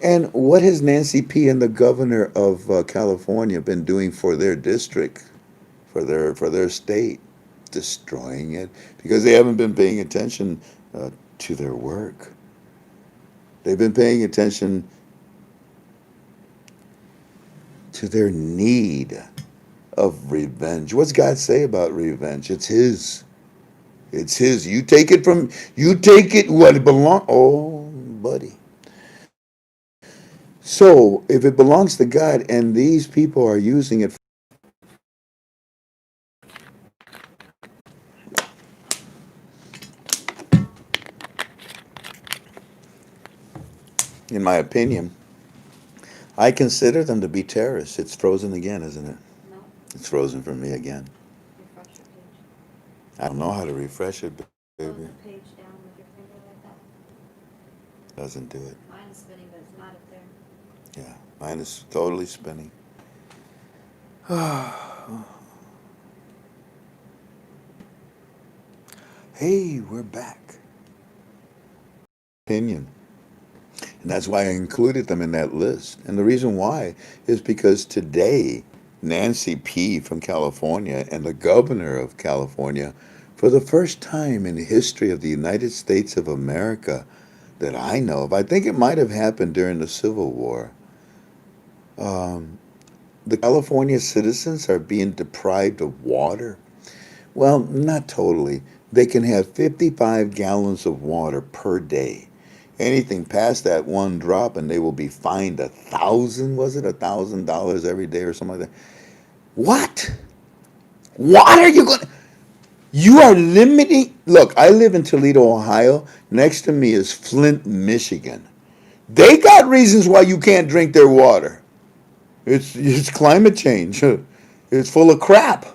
And what has Nancy P and the governor of California been doing for their district, for their state? Destroying it because they haven't been paying attention to their work. They've been paying attention to their need of revenge. What's God say about revenge? It's His. It's His. You take it what it belongs. Oh, buddy. So if it belongs to God and these people are using it, in my opinion, I consider them to be terrorists. It's frozen again, isn't it? No, It's frozen for me again. refresh your page. I don't know how to refresh it, Close baby. the page down with your finger like that. Doesn't do it. Mine is spinning, but it's not up there. Yeah, mine is totally spinning. Hey, we're back. Opinion. And that's why I included them in that list. And the reason why is because today, Nancy P. from California and the governor of California, for the first time in the history of the United States of America that I know of, I think it might have happened during the Civil War, the California citizens are being deprived of water. Well, not totally. They can have 55 gallons of water per day. Anything past that one drop, and they will be fined 1,000. Was it $1,000 every day or something like that? What? What are you going? You are limiting. Look, I live in Toledo, Ohio. Next to me is Flint, Michigan. They got reasons why you can't drink their water. It's climate change. It's full of crap.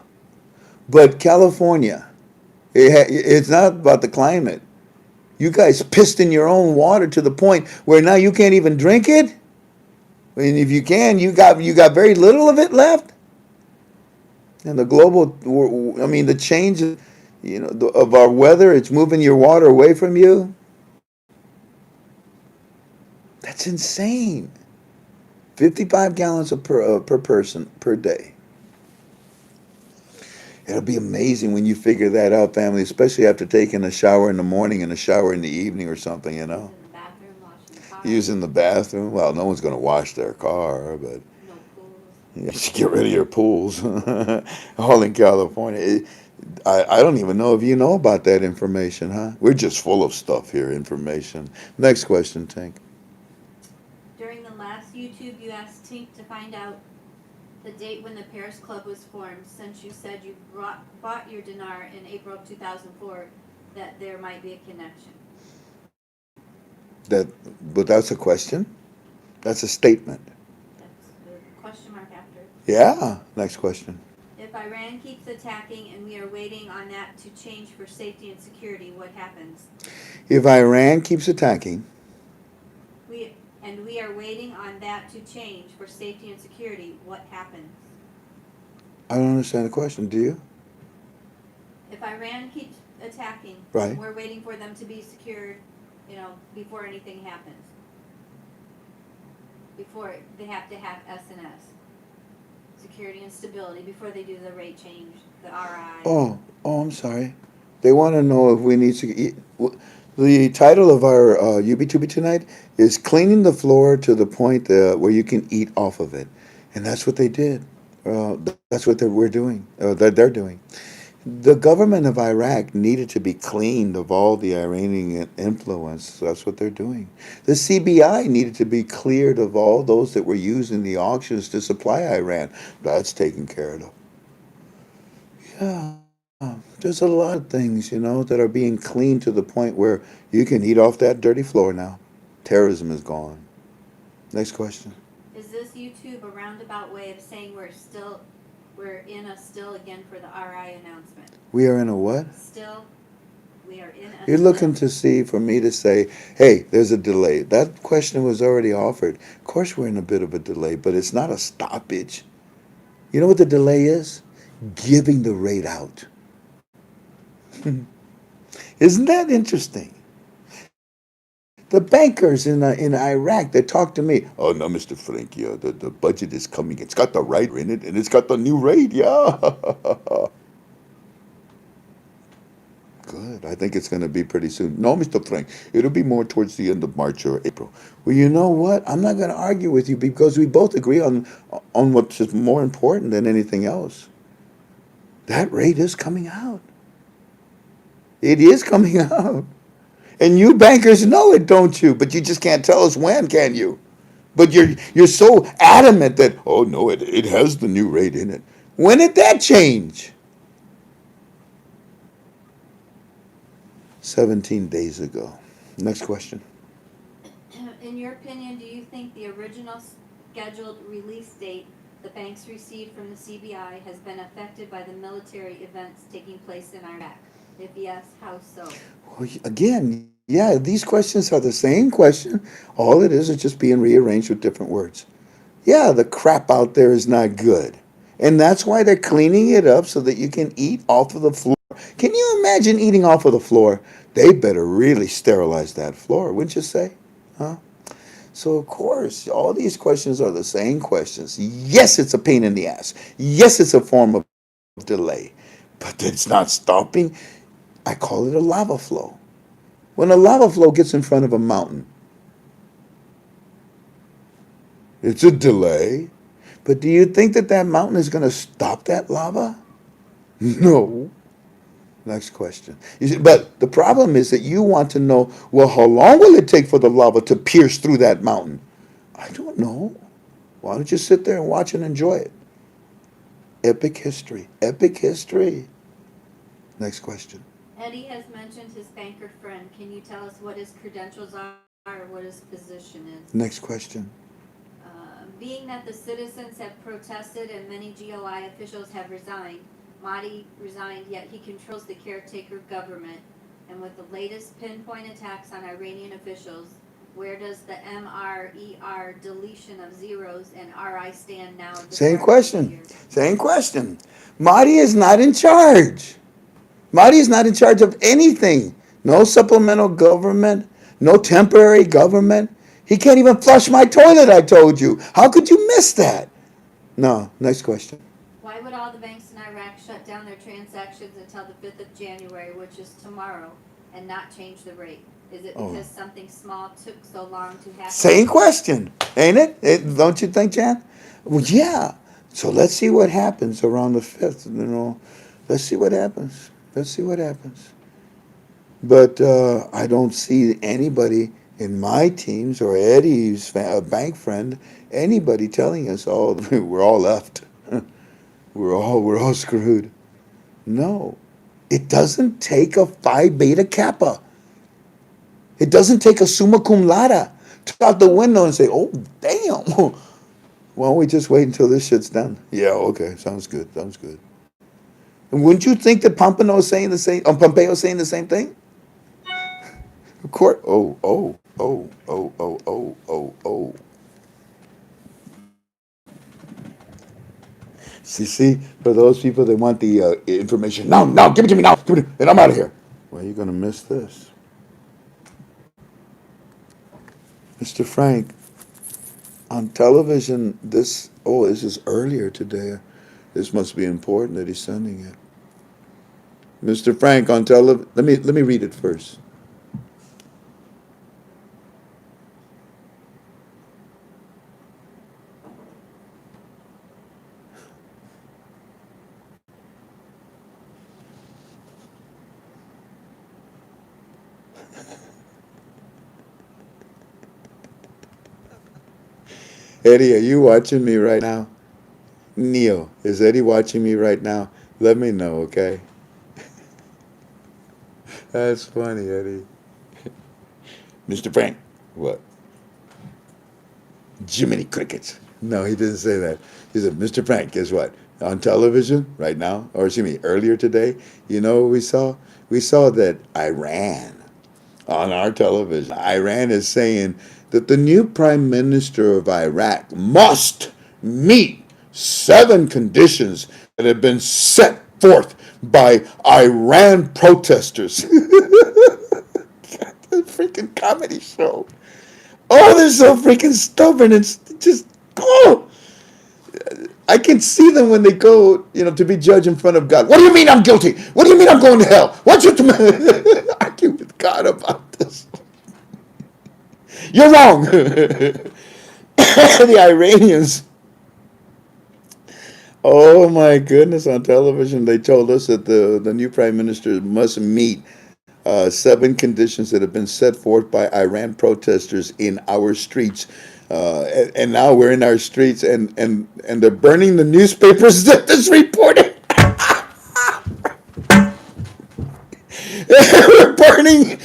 But California, it's not about the climate. You guys pissed in your own water to the point where now you can't even drink it. And if you can, you got very little of it left. And the global, I mean, the change, of our weather, it's moving your water away from you. That's insane. 55 gallons per person per day. It'll be amazing when you figure that out, family, especially after taking a shower in the morning and a shower in the evening or something, In the bathroom, washing the car. Using the bathroom. Well, no one's going to wash their car, but No pools. you should get rid of your pools. All in California. I don't even know if you know about that information, huh? We're just full of stuff here, information. Next question, Tank. During the last YouTube, you asked Tink to find out the date when the Paris Club was formed, since you said you bought your dinar in April of 2004, that there might be a connection. But that's a question. That's a statement. That's the question mark after. Yeah. Next question. If Iran keeps attacking and we are waiting on that to change for safety and security, what happens? If Iran keeps attacking, We are waiting on that to change for safety and security, what happens? I don't understand the question. Do you? If Iran keeps attacking, Right. we're waiting for them to be secured, before anything happens. Before they have to have S&S, security and stability, before they do the rate change, the RI. Oh, I'm sorry. They want to know if we need to eat. The title of our UB2B tonight is Cleaning the Floor to the Point where you can eat off of it. And that's what they did. That's what we're doing, that they're doing. The government of Iraq needed to be cleaned of all the Iranian influence. So that's what they're doing. The CBI needed to be cleared of all those that were using the auctions to supply Iran. That's taken care of. Yeah, there's a lot of things, that are being cleaned to the point where you can eat off that dirty floor now. Terrorism is gone. Next question. Is this YouTube a roundabout way of saying we're in a still again for the RI announcement? We are in a what? Still, we are in a You're still. looking to see for me to say, hey, there's a delay. That question was already offered. Of course, we're in a bit of a delay, but it's not a stoppage. You know what the delay is? Giving the rate out. Isn't that interesting? The bankers in Iraq, they talk to me. Oh no, Mr. Frank, yeah, the budget is coming. It's got the right in it, and it's got the new rate. Yeah, good. I think it's going to be pretty soon. No, Mr. Frank, it'll be more towards the end of March or April. Well, you know what? I'm not going to argue with you because we both agree on what's more important than anything else. That rate is coming out. It is coming out. And you bankers know it, don't you? But you just can't tell us when, can you? But you're so adamant that, oh no, it has the new rate in it. When did that change? 17 days ago. Next question. In your opinion, do you think the original scheduled release date the banks received from the CBI has been affected by the military events taking place in Iraq? If yes, how so? Well, again, yeah, these questions are the same question. All it is just being rearranged with different words. Yeah, the crap out there is not good. And that's why they're cleaning it up so that you can eat off of the floor. Can you imagine eating off of the floor? They better really sterilize that floor, wouldn't you say? Huh? So, of course, all these questions are the same questions. Yes, it's a pain in the ass. Yes, it's a form of delay. But it's not stopping. I call it a lava flow. When a lava flow gets in front of a mountain, it's a delay. But do you think that that mountain is going to stop that lava? No. Next question. You see, but the problem is that you want to know, well, how long will it take for the lava to pierce through that mountain? I don't know. Why don't you sit there and watch and enjoy it? Epic history. Epic history. Next question. Eddie has mentioned his banker friend. Can you tell us what his credentials are or what his position is? Next question. Being that the citizens have protested and many GOI officials have resigned, Mahdi resigned, yet he controls the caretaker government. And with the latest pinpoint attacks on Iranian officials, where does the MRER deletion of zeros and RI stand now? Same question. Same question. Mahdi is not in charge. Mahdi is not in charge of anything. No supplemental government, no temporary government. He can't even flush my toilet, I told you. How could you miss that? No, next question. Why would all the banks in Iraq shut down their transactions until the 5th of January, which is tomorrow, and not change the rate? Is it because something small took so long to happen? Same question, ain't it? Don't you think, Jan? Well, yeah. So let's see what happens around the 5th, Let's see what happens. Let's see what happens. But I don't see anybody in my teams or Eddie's bank friend, anybody telling us, oh, we're all left. we're all screwed. No. It doesn't take a Phi Beta Kappa. It doesn't take a summa cum laude to out the window and say, oh, damn. Why don't we just wait until this shit's done? Yeah, okay, sounds good, sounds good. And wouldn't you think that Pompeo is saying the same thing? Of course. Oh. See, for those people that want the information, no, give it to me now, and I'm out of here. Well, you're going to miss this. Mr. Frank, on television, this is earlier today. This must be important that he's sending it. Mr. Frank on television. Let me read it first. Eddie, are you watching me right now? Neil, is Eddie watching me right now? Let me know, okay? That's funny, Eddie. Mr. Frank. What? Jiminy Crickets. No, he didn't say that. He said, Mr. Frank, guess what? On television right now, or excuse me, earlier today, you know what we saw? We saw that Iran on our television. Iran is saying that the new prime minister of Iraq must meet 7 conditions that have been set forth by Iran protesters. A freaking comedy show. Oh, they're so freaking stubborn and just oh. I can see them when they go, to be judged in front of God. What do you mean I'm guilty? What do you mean I'm going to hell? What you argue with God about this? You're wrong. The Iranians. Oh my goodness! On television, they told us that the new prime minister must meet 7 conditions that have been set forth by Iran protesters in our streets. And now we're in our streets, and they're burning the newspapers that this reported. We're burning,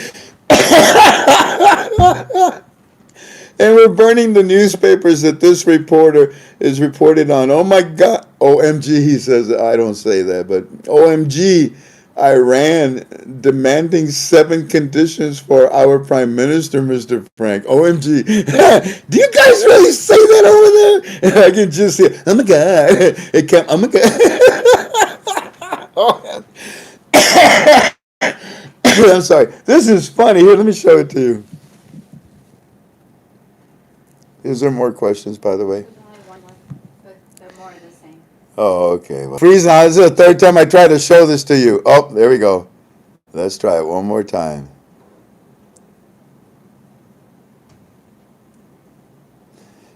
and we're burning the newspapers that this reporter is reported on. Oh my God! OMG, he says. I don't say that, but OMG. Iran demanding 7 conditions for our prime minister, Mr. Frank. OMG. Do you guys really say that over there? And I can just hear, oh my God. It can't, oh my God. Oh, I'm sorry. This is funny. Here, let me show it to you. Is there more questions, by the way? There's only one more, but they're more of the same. Oh, okay. Well, freeze now. This is the 3rd time I try to show this to you. Oh, there we go. Let's try it one more time.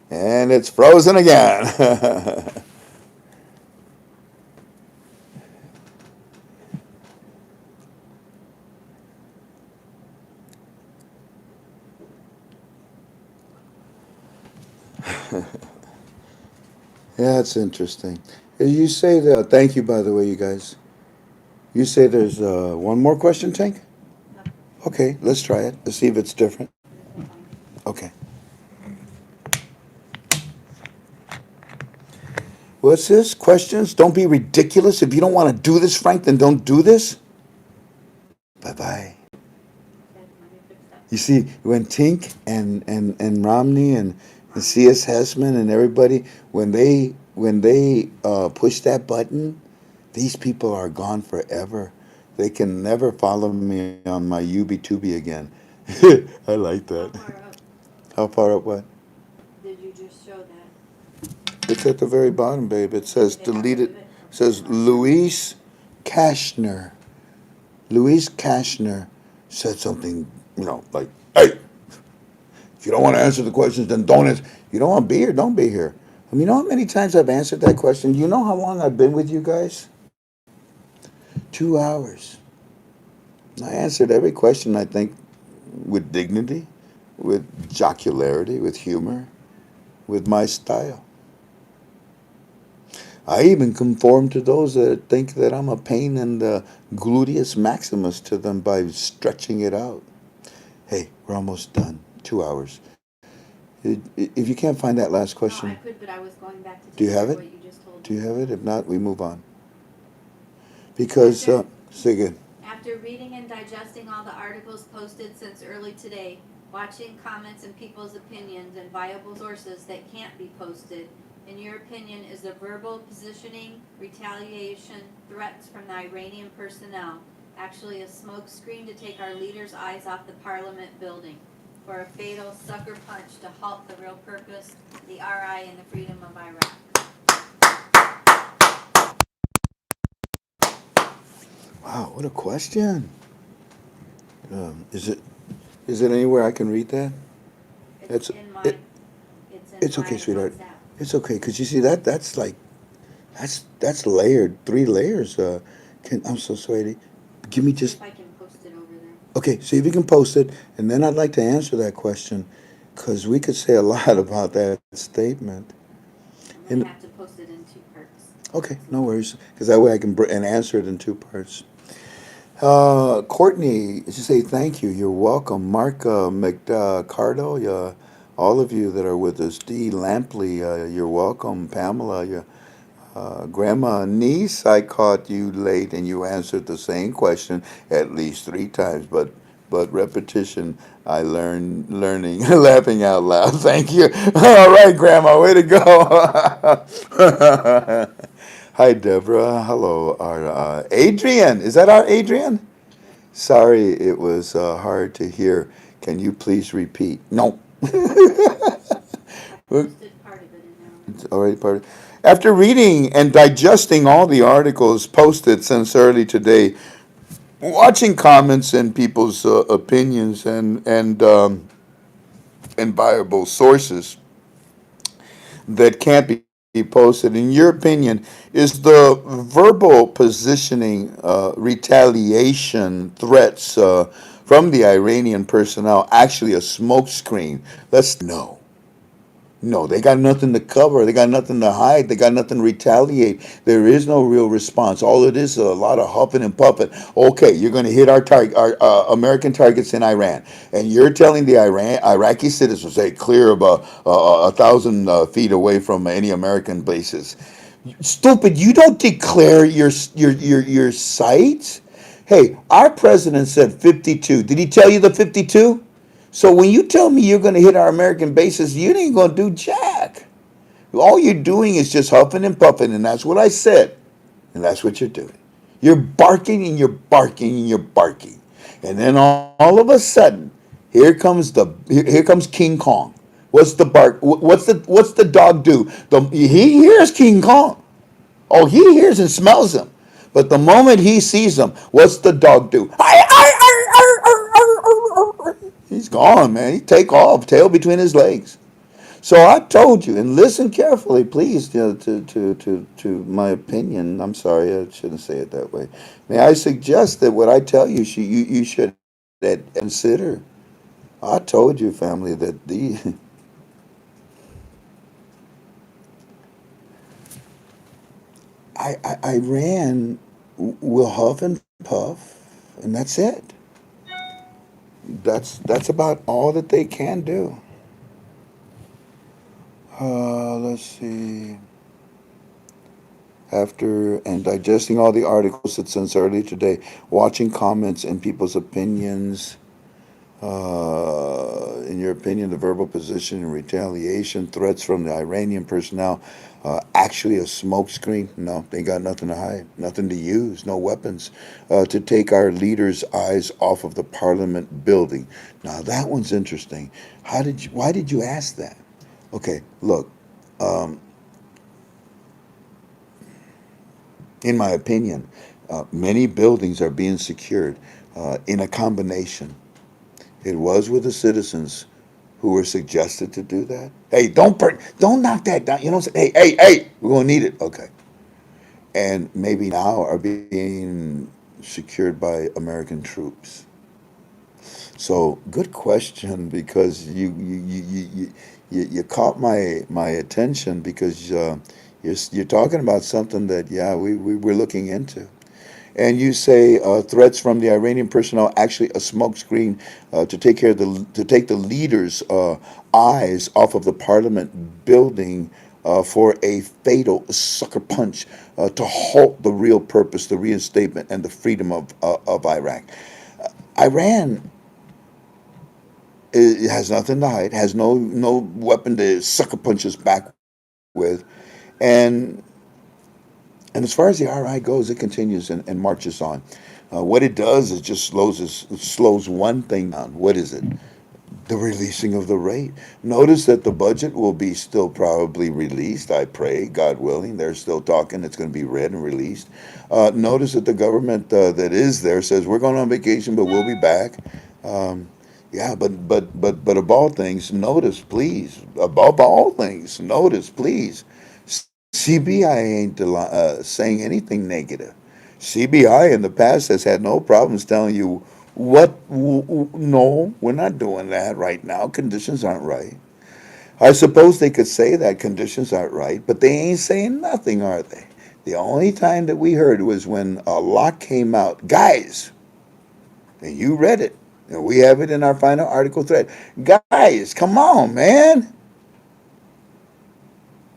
And it's frozen again. Yeah, it's interesting. You say that. Thank you, by the way, you guys. You say there's one more question, Tank? No, Okay, let's try it. Let's see if it's different. this is fine. Okay. What's this? Questions? Don't be ridiculous. If you don't want to do this, Frank, then don't do this. Bye bye. Okay, let me fix that. You see, when Tink and Romney and C.S. Hessman and everybody, when they push that button, these people are gone forever. They can never follow me on my UB2B again. I like How that. far up How far up what? did you just show that? It's at the very bottom, babe. It says They got rid deleted. of it? It says Luis Kashner. Luis Kashner said something, like, hey, if you don't want to answer the questions, then don't answer. You don't want to be here, don't be here. I mean, you know how many times I've answered that question? You know how long I've been with you guys? 2 hours. I answered every question, I think, with dignity, with jocularity, with humor, with my style. I even conform to those that think that I'm a pain in the gluteus maximus to them by stretching it out. Hey, we're almost done. 2 hours. If you can't find that last No, I question, could, but I was going back to do you take have what it? you just told Do me. you have it? If not, we move on. Because, say again. After reading and digesting all the articles posted since early today, watching comments and people's opinions and viable sources that can't be posted, in your opinion, is the verbal positioning, retaliation, threats from the Iranian personnel actually a smokescreen to take our leaders' eyes off the parliament building for a fatal sucker punch to halt the real purpose, the RI, and the freedom of Iraq? Wow, what a question. Is it anywhere I can read that? It's It's in my, it. it's in It's okay, my sweetheart. WhatsApp. It's okay, cause you see that's like that's layered, 3 layers. I'm so sorry. Give me See just if I can post it over there. okay. See if you can post it, and then I'd like to answer that question, cause we could say a lot about that statement. I'm gonna And have to post it in 2 parts. okay, So, no worries, cause that way I can and answer it in 2 parts. Courtney, just say thank you. You're welcome. Mark McCardo, all of you that are with us. Dee Lampley, you're welcome. Pamela, grandma niece, I caught you late and you answered the same question at least 3 times, but repetition, I learning, laughing out loud. Thank you. All right, grandma, way to go. Hi, Deborah. Hello, our Adrian. Is that our Adrian? yep, Sorry, it was hard to hear. Can you please repeat? No. I posted part of it in there It's already. already part of. After reading and digesting all the articles posted since early today, watching comments and people's opinions and viable sources that can't be posted, in your opinion, is the verbal positioning, retaliation, threats from the Iranian personnel actually a smokescreen? Let's no. No, they got nothing to cover. They got nothing to hide. They got nothing to retaliate. There is no real response. All it is a lot of huffing and puffing. Okay, you're going to hit our target, our American targets in Iran, and you're telling the Iraqi citizens, "Hey, clear of 1,000 feet away from any American bases." Stupid! You don't declare your sites. Hey, our president said 52. Did he tell you the 52? So when you tell me you're going to hit our American bases, you ain't going to do jack. All you're doing is just huffing and puffing, and that's what I said, and that's what you're doing. You're barking and you're barking and you're barking, and then all of a sudden, here comes King Kong. What's the bark? What's the dog do? He hears King Kong. Oh, he hears and smells him. But the moment he sees him, what's the dog do? He's gone, man. He take off, tail between his legs. So I told you, and listen carefully, please, to my opinion. I'm sorry, I shouldn't say it that way. May I suggest that what I tell you, you should consider. I told you, family, that the Iran will huff and puff, and that's it. That's about all that they can do. Let's see. After and digesting all the articles that since early today, watching comments and people's opinions. In your opinion, the verbal position and retaliation threats from the Iranian personnel actually a smokescreen? No, they got nothing to hide, nothing to use, no weapons to take our leaders' eyes off of the parliament building. Now that one's interesting. Why did you ask that? Okay, look, um, in my opinion, many buildings are being secured in a combination. It was with the citizens who were suggested to do that. Hey, don't knock that down. You know what I'm saying? Hey, we're gonna need it. Okay. And maybe now are being secured by American troops. So good question because you caught my attention because you're talking about something that we're looking into. And you say threats from the Iranian personnel actually a smokescreen to take the leaders' eyes off of the parliament building for a fatal sucker punch to halt the real purpose, the reinstatement, and the freedom of Iraq. Iran has nothing to hide, has no weapon to sucker punch us back with, and and as far as the RI goes, it continues and marches on. What it does is just slows one thing down. What is it? The releasing of the rate. Notice that the budget will be still probably released. I pray, God willing. They're still talking. It's going to be read and released. Notice that the government that is there says we're going on vacation, but we'll be back. Um, yeah, but above all things, notice, please. Above all things, notice, please. CBI ain't saying anything negative. CBI in the past has had no problems telling you no, we're not doing that right now. Conditions aren't right. I suppose they could say that conditions aren't right, but they ain't saying nothing, are they? The only time that we heard was when a lot came out. Guys, and you read it, and we have it in our final article thread. Guys, come on, man.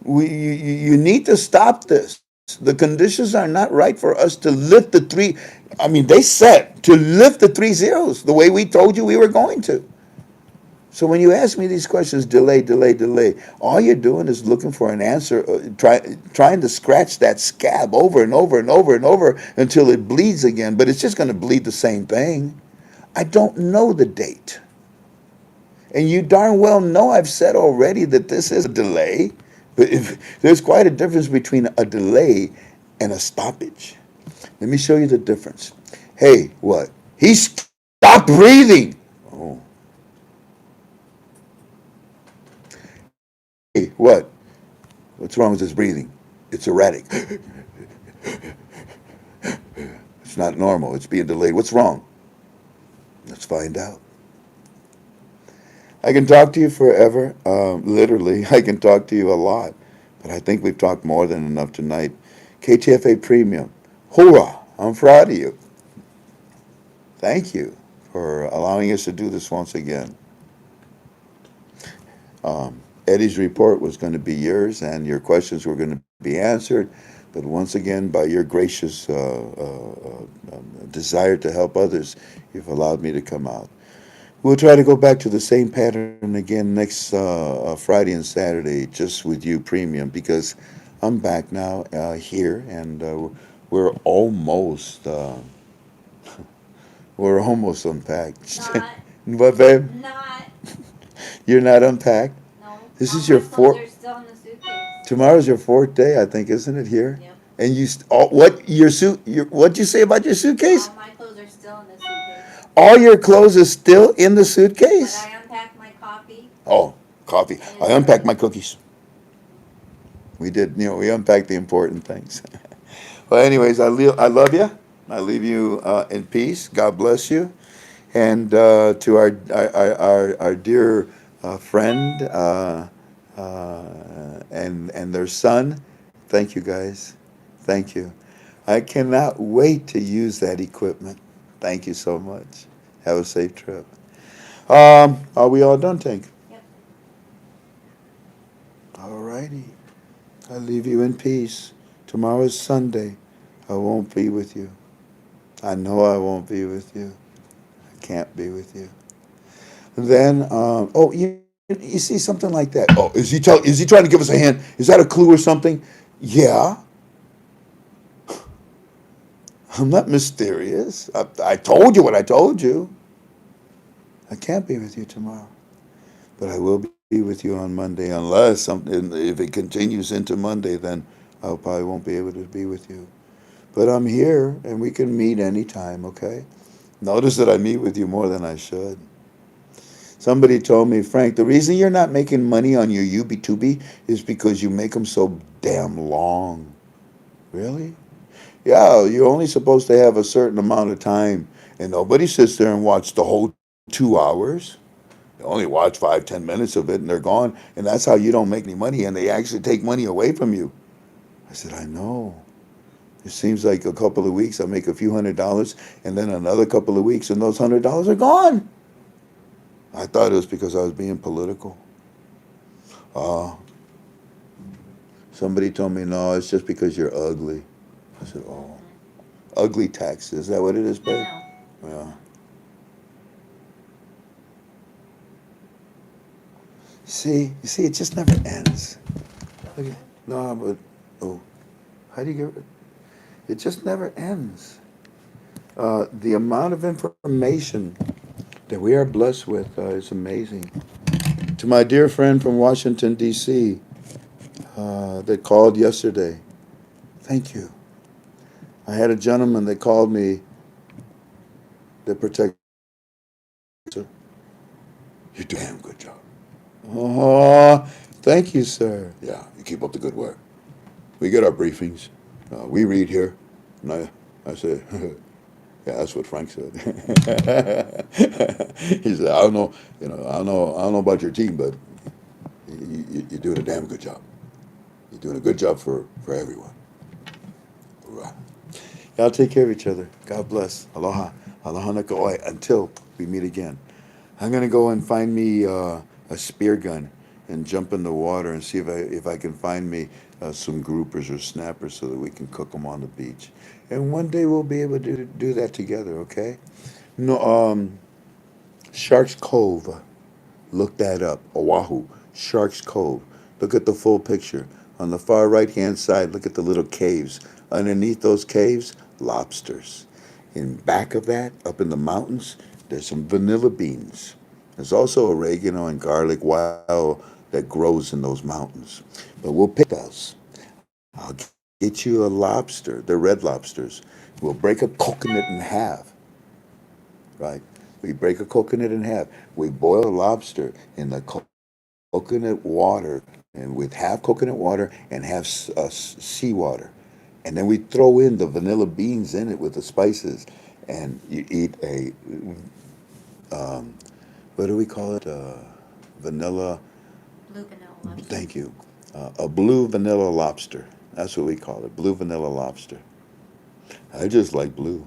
You need to stop this. The conditions are not right for us to lift the three. I mean, they said to lift the 3 zeros the way we told you we were going to. So when you ask me these questions, delay, delay, delay, all you're doing is looking for an answer, trying to scratch that scab over and over and over and over until it bleeds again. But it's just going to bleed the same thing. I don't know the date. And you darn well know I've said already that this is a delay. But there's quite a difference between a delay and a stoppage. Let me show you the difference. Hey, what? He stopped breathing. Oh. Hey, what? What's wrong with his breathing? It's erratic. It's not normal. It's being delayed. What's wrong? Let's find out. I can talk to you forever. Literally, I can talk to you a lot. But I think we've talked more than enough tonight. KTFA Premium. Hoorah! I'm proud of you. Thank you for allowing us to do this once again. Eddie's report was going to be yours, and your questions were going to be answered. But once again, by your gracious desire to help others, you've allowed me to come out. We'll try to go back to the same pattern again next Friday and Saturday, just with you, Premium, because I'm back now here, and we're almost we're almost unpacked. Not, What, babe? not, You're not unpacked. no. This All is my your clothes fourth. are still in the suitcase. Tomorrow's your fourth day, I think, isn't it here? Yep. And what your suit? What'd you say about your suitcase? All my clothes are still in the suitcase. All your clothes is still in the But suitcase. I unpacked my coffee. Oh, coffee. I unpacked my cookies. We did, we unpacked the important things. Well, anyways, I love you. I leave you in peace. God bless you. And to our dear friend and their son, thank you guys. Thank you. I cannot wait to use that equipment. Thank you so much. Have a safe trip. Are we all done, Tank? Yep. All righty. I leave you in peace. Tomorrow's Sunday. I won't be with you. I know I won't be with you. I can't be with you. Then, you see something like that. Oh, is he trying to give us a hint? Is that a clue or something? Yeah. I'm not mysterious. I told you what I told you. I can't be with you tomorrow, but I will be with you on Monday, unless something. If it continues into Monday, then I probably won't be able to be with you. But I'm here, and we can meet anytime. Okay. Notice that I meet with you more than I should. Somebody told me, Frank, the reason you're not making money on your UB2B is because you make them so damn long. Really? Yeah, you're only supposed to have a certain amount of time, and nobody sits there and watch the whole 2 hours. They only watch 5, 10 minutes of it, and they're gone. And that's how you don't make any money, and they actually take money away from you. I said, I know. It seems like a couple of weeks I make a few $100s, and then another couple of weeks, and those $100 are gone. I thought it was because I was being political. Uh, Somebody told me, no, it's just because you're ugly. I said, oh, ugly tax. Is that what it is, babe? No. Yeah. You see, it just never ends. Okay. No, but, how do you get rid? It just never ends. The amount of information that we are blessed with is amazing. To my dear friend from Washington, D.C., that called yesterday, thank you. I had a gentleman that called me that protects. You do a damn good job. Oh, thank you, sir. Yeah, you keep up the good work. We get our briefings. We read here. And I said, yeah, that's what Frank said. He said, I don't know, I don't know about your team, but you're doing a damn good job. You're doing a good job for everyone. Right. Y'all take care of each other. God bless. Aloha. Aloha naka'oi. Until we meet again. I'm gonna go and find me a spear gun and jump in the water and see if I can find me some groupers or snappers so that we can cook them on the beach. And one day we'll be able to do that together. Okay? No, Sharks Cove. Look that up. Oahu, Sharks Cove. Look at the full picture. On the far right hand side, look at the little caves. Underneath those caves, lobsters. In back of that, up in the mountains, there's some vanilla beans. There's also oregano and garlic wild that grows in those mountains. But we'll pick those. I'll get you a lobster. They're red lobsters. We'll break a coconut in half, right? We break a coconut in half. We boil a lobster in the coconut water, and with half coconut water and half seawater. And then we throw in the vanilla beans in it with the spices. And you eat a, what do we call it? Vanilla, Blue vanilla lobster. thank you. A blue vanilla lobster. That's what we call it, blue vanilla lobster. I just like blue.